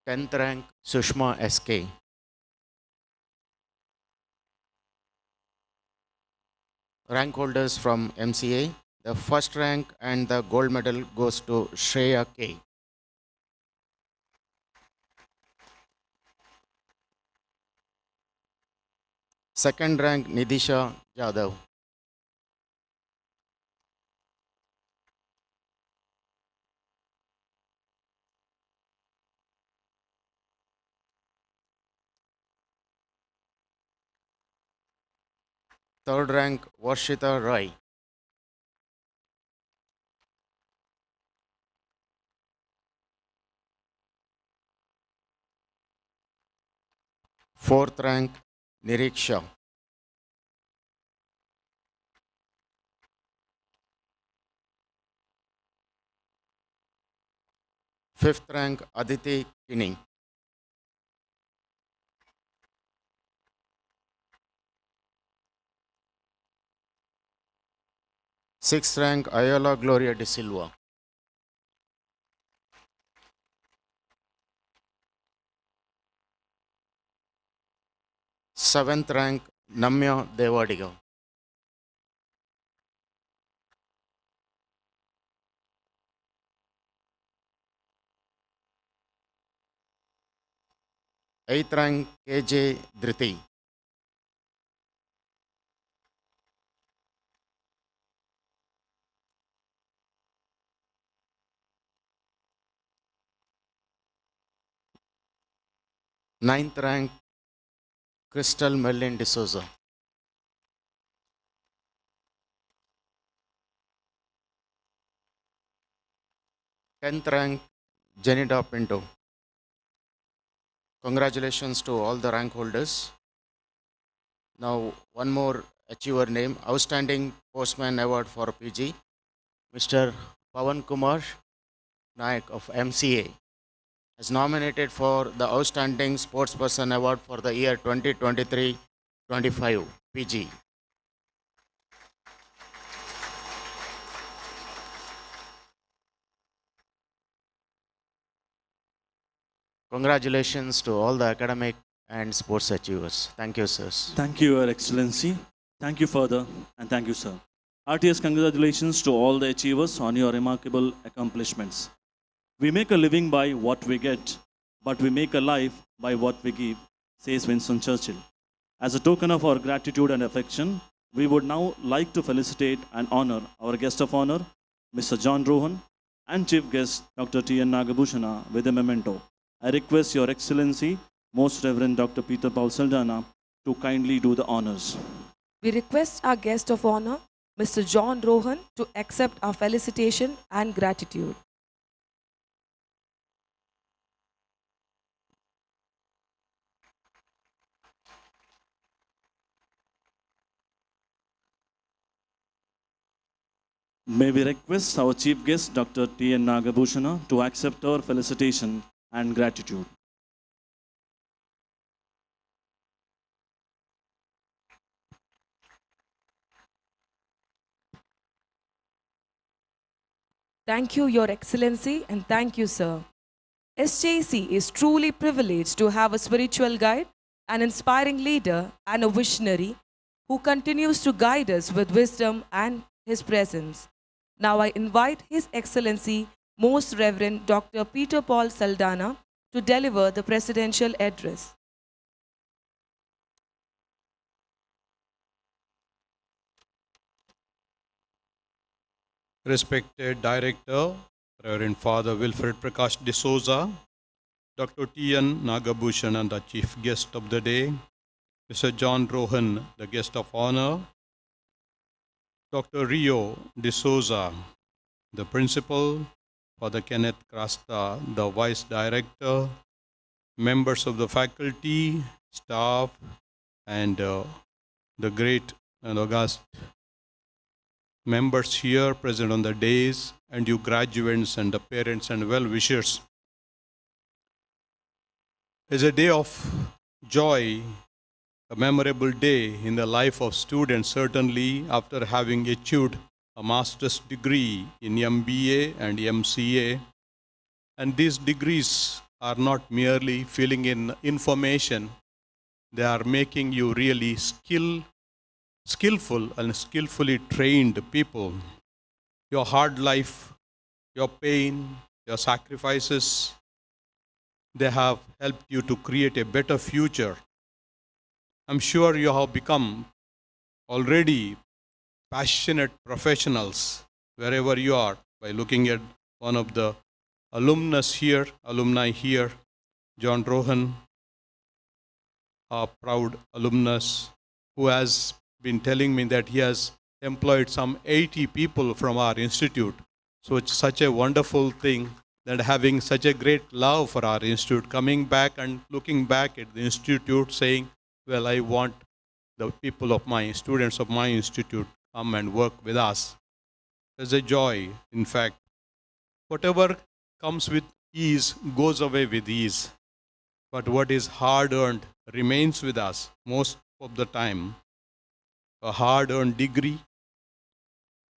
10th rank, Sushma SK. 'Rank holders from MCA. The first rank and the gold medal goes to Shreya K. 2nd rank, Nidisha Jadhav. 3rd rank, Varshita Rai. 4th rank, Niriksha. 5th rank, Aditi Kini. 6th rank, Ayala Gloria de Silva. 7th rank, Namya Devadiga. 8th rank, KJ Dhriti. 9th rank, Crystal Merlin D'Souza. 10th rank, Janida Pinto. Congratulations to all the rank holders. Now, one more achiever name, Outstanding Postman Award for PG, Mr. Pawan Kumar Nayak of MCA, is nominated for the Outstanding Sportsperson Award for the year 2023-25 PG. Congratulations to all the academic and sports achievers. Thank you, sirs. Thank you, Your Excellency. Thank you, Father, and thank you, sir. Heartiest congratulations to all the achievers on your remarkable accomplishments. We make a living by what we get, but we make a life by what we give, says Winston Churchill. As a token of our gratitude and affection, we would now like to felicitate and honor our guest of honor, Mr. John Rohan, and Chief Guest, Dr. T.N. Nagabhushana, with a memento. I request Your Excellency, Most Reverend Dr. Peter Paul Saldana, to kindly do the honors. We request our guest of honor, Mr. John Rohan, to accept our felicitation and gratitude. May we request our Chief Guest, Dr. T.N. Nagabhushana, to accept our felicitation and gratitude. Thank you, Your Excellency, and thank you, sir. SJC is truly privileged to have a spiritual guide, an inspiring leader, and a visionary who continues to guide us with wisdom and his presence. Now I invite His Excellency, Most Reverend Dr. Peter Paul Saldana, to deliver the presidential address. Respected Director, Reverend Father Wilfred Prakash D'Souza, Dr. T.N. Nagabhushan, and the Chief Guest of the day, Mr. John Rohan, the Guest of Honor, Dr. Rio D'Souza, the Principal, Father Kenneth Krasta, the Vice Director, members of the faculty, staff, and the great and august members here present on the days, and you graduates and the parents and well-wishers. It's a day of joy, a memorable day in the life of students, certainly after having achieved a master's degree in MBA and MCA. And these degrees are not merely filling in information, they are making you really skillful and skillfully trained people. Your hard life, your pain, your sacrifices, they have helped you to create a better future. I'm sure you have become already passionate professionals wherever you are by looking at one of the alumni here, John Rohan, a proud alumnus who has been telling me that he has employed some 80 people from our institute. So it's such a wonderful thing that having such a great love for our institute, coming back and looking back at the institute saying, well, I want the people of my students of my institute come and work with us. There's a joy, in fact. Whatever comes with ease goes away with ease. But what is hard earned remains with us most of the time. A hard earned degree,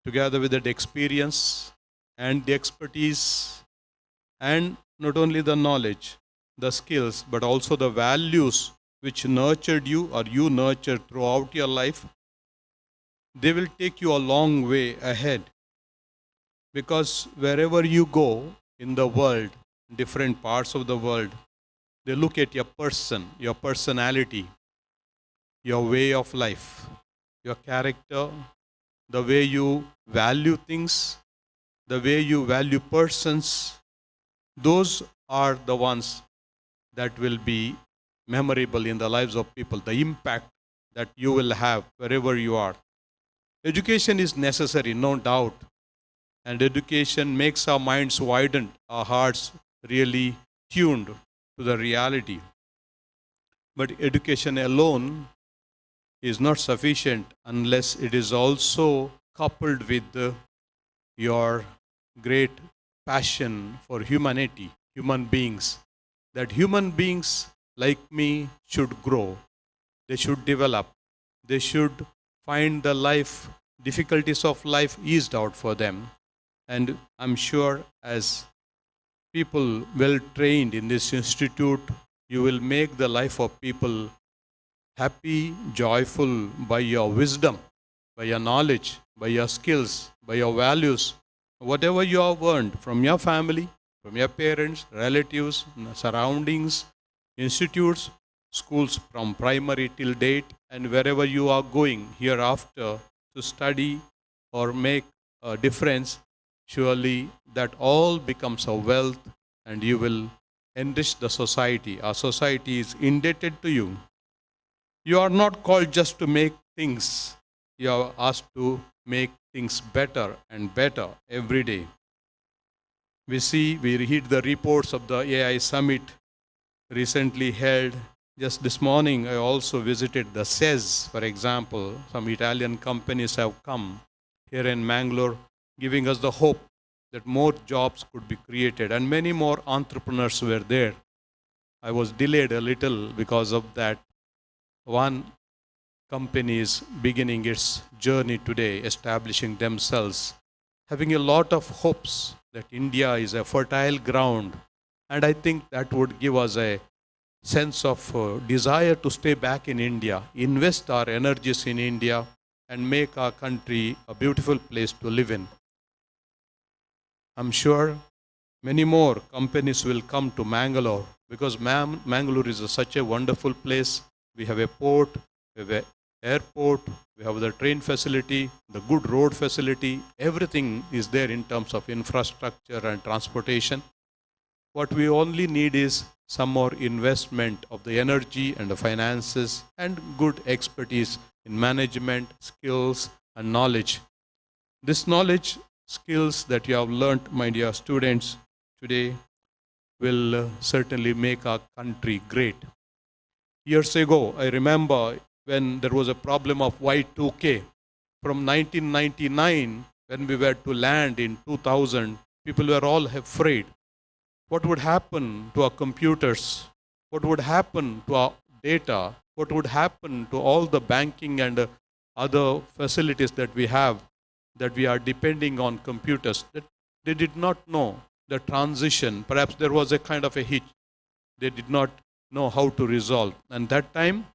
together with that experience and the expertise, and not only the knowledge, the skills, but also the values which nurtured you or you nurtured throughout your life, they will take you a long way ahead. Because wherever you go in the world, different parts of the world, they look at your person, your personality, your way of life, your character, the way you value things, the way you value persons. Those are the ones that will be memorable in the lives of people, the impact that you will have wherever you are. Education is necessary, no doubt. And education makes our minds widened, our hearts really tuned to the reality. But education alone is not sufficient unless it is also coupled with your great passion for humanity, human beings. That human beings like me should grow, they should develop, they should find the difficulties of life eased out for them. And I'm sure as people well trained in this institute, you will make the life of people happy, joyful by your wisdom, by your knowledge, by your skills, by your values, whatever you have earned from your family, from your parents, relatives, surroundings, institutes, schools from primary till date, and wherever you are going hereafter to study or make a difference, surely that all becomes a wealth and you will enrich the society. Our society is indebted to you. You are not called just to make things. You are asked to make things better and better every day. We read the reports of the AI Summit recently held. Just this morning, I also visited the CES, for example. Some Italian companies have come here in Mangalore, giving us the hope that more jobs could be created, and many more entrepreneurs were there. I was delayed a little because of that. One company is beginning its journey today, establishing themselves, having a lot of hopes that India is a fertile ground. And I think that would give us a sense of desire to stay back in India, invest our energies in India, and make our country a beautiful place to live in. I'm sure many more companies will come to Mangalore because Mangalore is such a wonderful place. We have a port, we have an airport, we have the train facility, the good road facility. Everything is there in terms of infrastructure and transportation. What we only need is some more investment of the energy and the finances and good expertise in management, skills, and knowledge. This knowledge skills that you have learnt, my dear students, today will certainly make our country great. Years ago, I remember when there was a problem of Y2K. From 1999, when we were to land in 2000, people were all afraid. What would happen to our computers? What would happen to our data? What would happen to all the banking and other facilities that we have, that we are depending on computers? That they did not know the transition. Perhaps there was a kind of a hitch. They did not know how to resolve. And that time,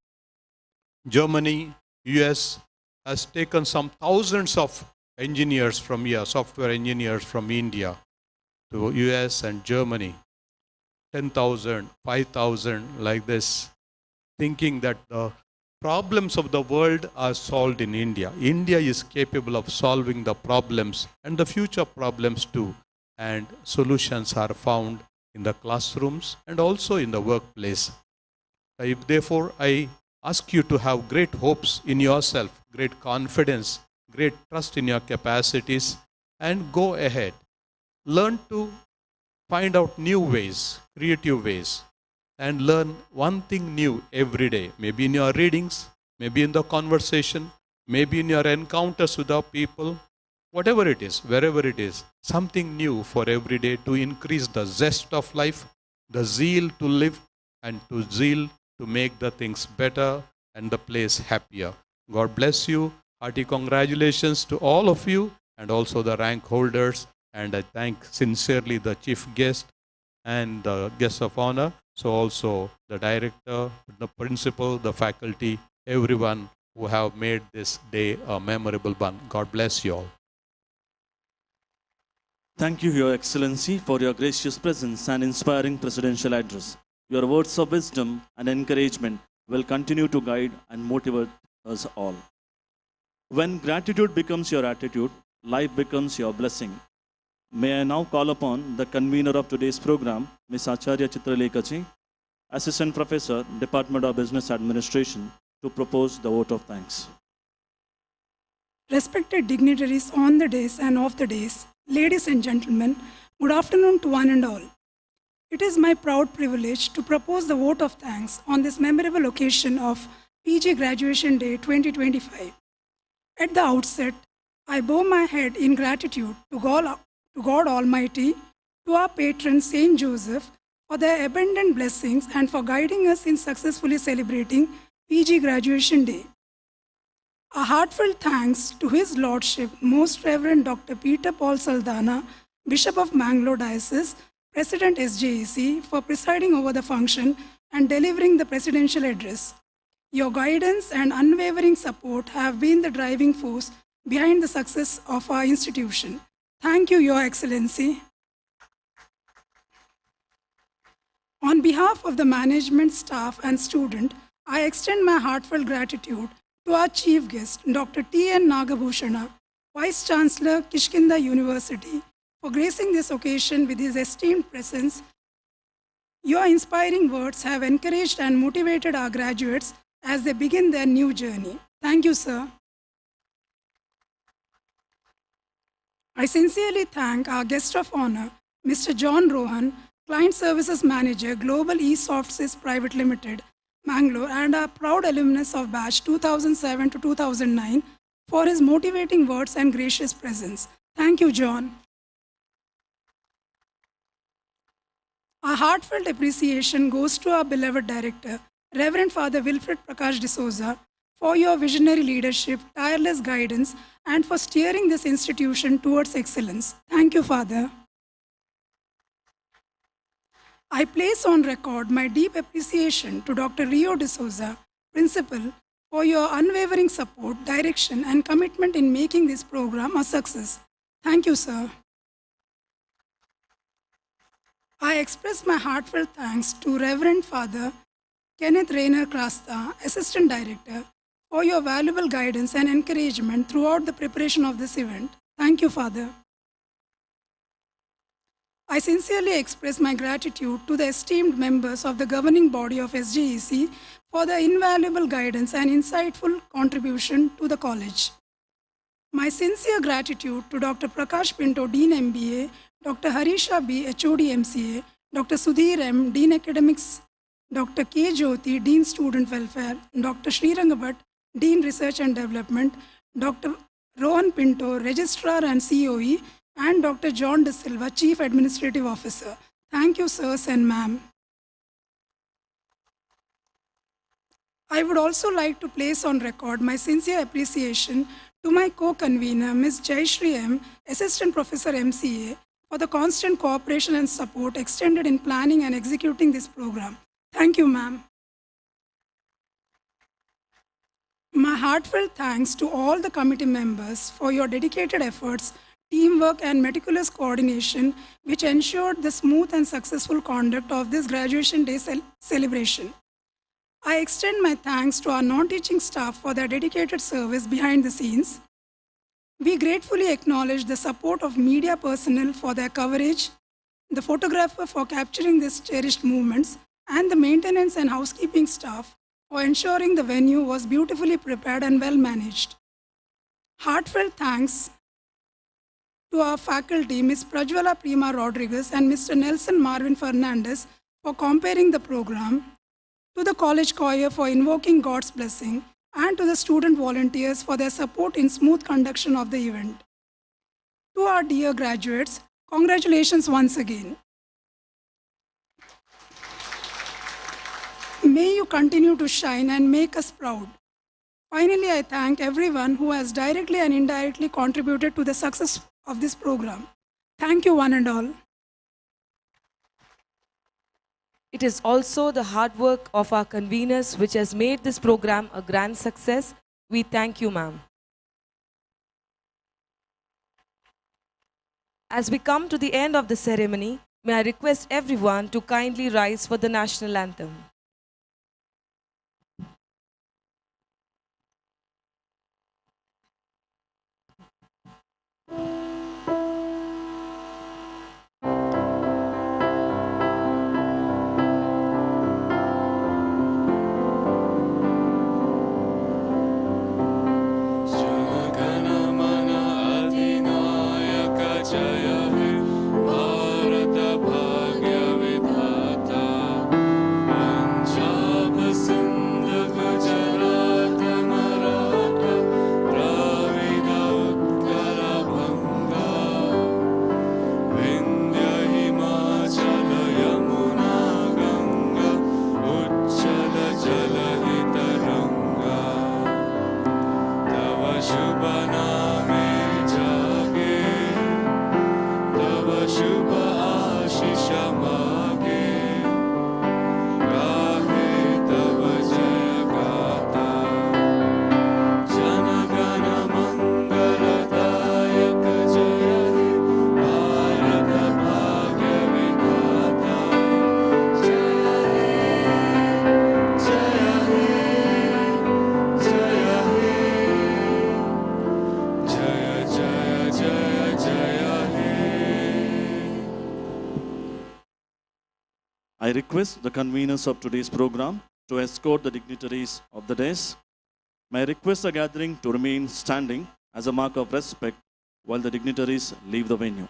Germany, US has taken some thousands of engineers from here, software engineers from India to US and Germany. 10,000, 5,000 like this, thinking that the problems of the world are solved in India. India is capable of solving the problems and the future problems too. And solutions are found in the classrooms and also in the workplace. Therefore, I ask you to have great hopes in yourself, great confidence, great trust in your capacities, and go ahead. Learn to find out new ways, creative ways, and learn one thing new every day. Maybe in your readings, maybe in the conversation, maybe in your encounters with our people, whatever it is, wherever it is, something new for every day to increase the zest of life, the zeal to live, and to zeal to make the things better and the place happier. God bless you. Hearty congratulations to all of you and also the rank holders. And I thank sincerely the chief guest and the guests of honor. So also the director, the principal, the faculty, everyone who have made this day a memorable one. God bless you all. Thank you, Your Excellency, for your gracious presence and inspiring presidential address. Your words of wisdom and encouragement will continue to guide and motivate us all. When gratitude becomes your attitude, life becomes your blessing. May I now call upon the convener of today's program, Ms. Acharya Chitralekha, Assistant Professor, Department of Business Administration, to propose the vote of thanks. Respected dignitaries on the days and off the days, ladies and gentlemen, good afternoon to one and all. It is my proud privilege to propose the vote of thanks on this memorable occasion of PG Graduation Day 2025. At the outset, I bow my head in gratitude to God Almighty, to our patron Saint Joseph, for their abundant blessings and for guiding us in successfully celebrating PG Graduation Day. A heartfelt thanks to His Lordship, Most Reverend Dr. Peter Paul Saldana, Bishop of Mangalore Diocese, President SJEC, for presiding over the function and delivering the presidential address. Your guidance and unwavering support have been the driving force behind the success of our institution. Thank you, Your Excellency. On behalf of the management, staff, and student, I extend my heartfelt gratitude to our chief guest, Dr. T.N. Nagabhushana, Vice Chancellor, Kishkinda University, for gracing this occasion with his esteemed presence. Your inspiring words have encouraged and motivated our graduates as they begin their new journey. Thank you, sir. I sincerely thank our guest of honor, Mr. John Rohan, Client Services Manager, Global eSoftSys Private Limited, Mangalore, and our proud alumnus of batch 2007 to 2009 for his motivating words and gracious presence. Thank you, John. Our heartfelt appreciation goes to our beloved director, Reverend Father Wilfred Prakash D'Souza, for your visionary leadership, tireless guidance, and for steering this institution towards excellence. Thank you, Father. I place on record my deep appreciation to Dr. Rio D'Souza, Principal, for your unwavering support, direction, and commitment in making this program a success. Thank you, sir. I express my heartfelt thanks to Reverend Father Kenneth Rayner Krasta, Assistant Director, for your valuable guidance and encouragement throughout the preparation of this event. Thank you, Father. I sincerely express my gratitude to the esteemed members of the governing body of SJEC for their invaluable guidance and insightful contribution to the college. My sincere gratitude to Dr. Prakash Pinto, Dean MBA, Dr. Harisha B, HOD MCA, Dr. Sudhir M, Dean Academics, Dr. K. Jyoti, Dean Student Welfare, Dr. Srirangabat, Dean Research and Development, Dr. Rohan Pinto, Registrar and COE, and Dr. John De Silva, Chief Administrative Officer. Thank you, sirs and ma'am. I would also like to place on record my sincere appreciation to my co-convener, Ms. Joseρη M, Assistant Professor MCA, for the constant cooperation and support extended in planning and executing this program. Thank you, ma'am. My heartfelt thanks to all the committee members for your dedicated efforts, teamwork, and meticulous coordination, which ensured the smooth and successful conduct of this Graduation Day celebration. I extend my thanks to our non-teaching staff for their dedicated service behind the scenes. We gratefully acknowledge the support of media personnel for their coverage, the photographer for capturing these cherished moments, and the maintenance and housekeeping staff for ensuring the venue was beautifully prepared and well managed. Heartfelt thanks to our faculty, Ms. Prajwala Prima Rodriguez and Mr. Nelson Marvin Fernandez, for comparing the program, to the college choir for invoking God's blessing, and to the student volunteers for their support in smooth conduction of the event. To our dear graduates, congratulations once again. May you continue to shine and make us proud. Finally, I thank everyone who has directly and indirectly contributed to the success of this program. Thank you, one and all. It is also the hard work of our conveners which has made this program a grand success. We thank you, ma'am. As we come to the end of the ceremony, may I request everyone to kindly rise for the national anthem. I request the conveners of today's program to escort the dignitaries of the days. May I request the gathering to remain standing as a mark of respect while the dignitaries leave the venue.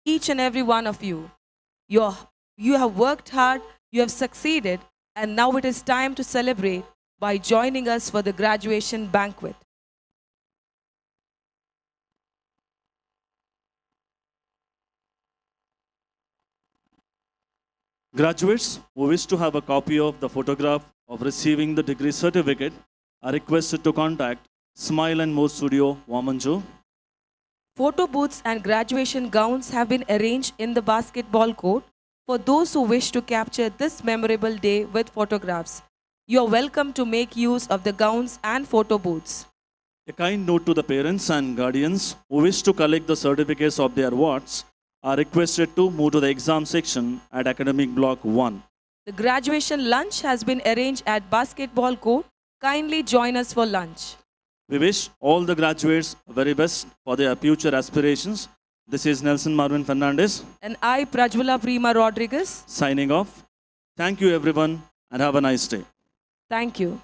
Each and every one of you, you have worked hard, you have succeeded, and now it is time to celebrate by joining us for the graduation banquet. Graduates who wish to have a copy of the photograph of receiving the degree certificate are requested to contact Smile and More Studio, Vamanjoor. Photo booths and graduation gowns have been arranged in the basketball court for those who wish to capture this memorable day with photographs. You are welcome to make use of the gowns and photo booths. A kind note to the parents and guardians who wish to collect the certificates of their wards are requested to move to the exam section at Academic Block 1. The graduation lunch has been arranged at basketball court. Kindly join us for lunch. We wish all the graduates very best for their future aspirations. This is Nelson Marvin Fernandez And I, Prajwala Prima Rodriguez. signing off. Thank you everyone and have a nice day. Thank you.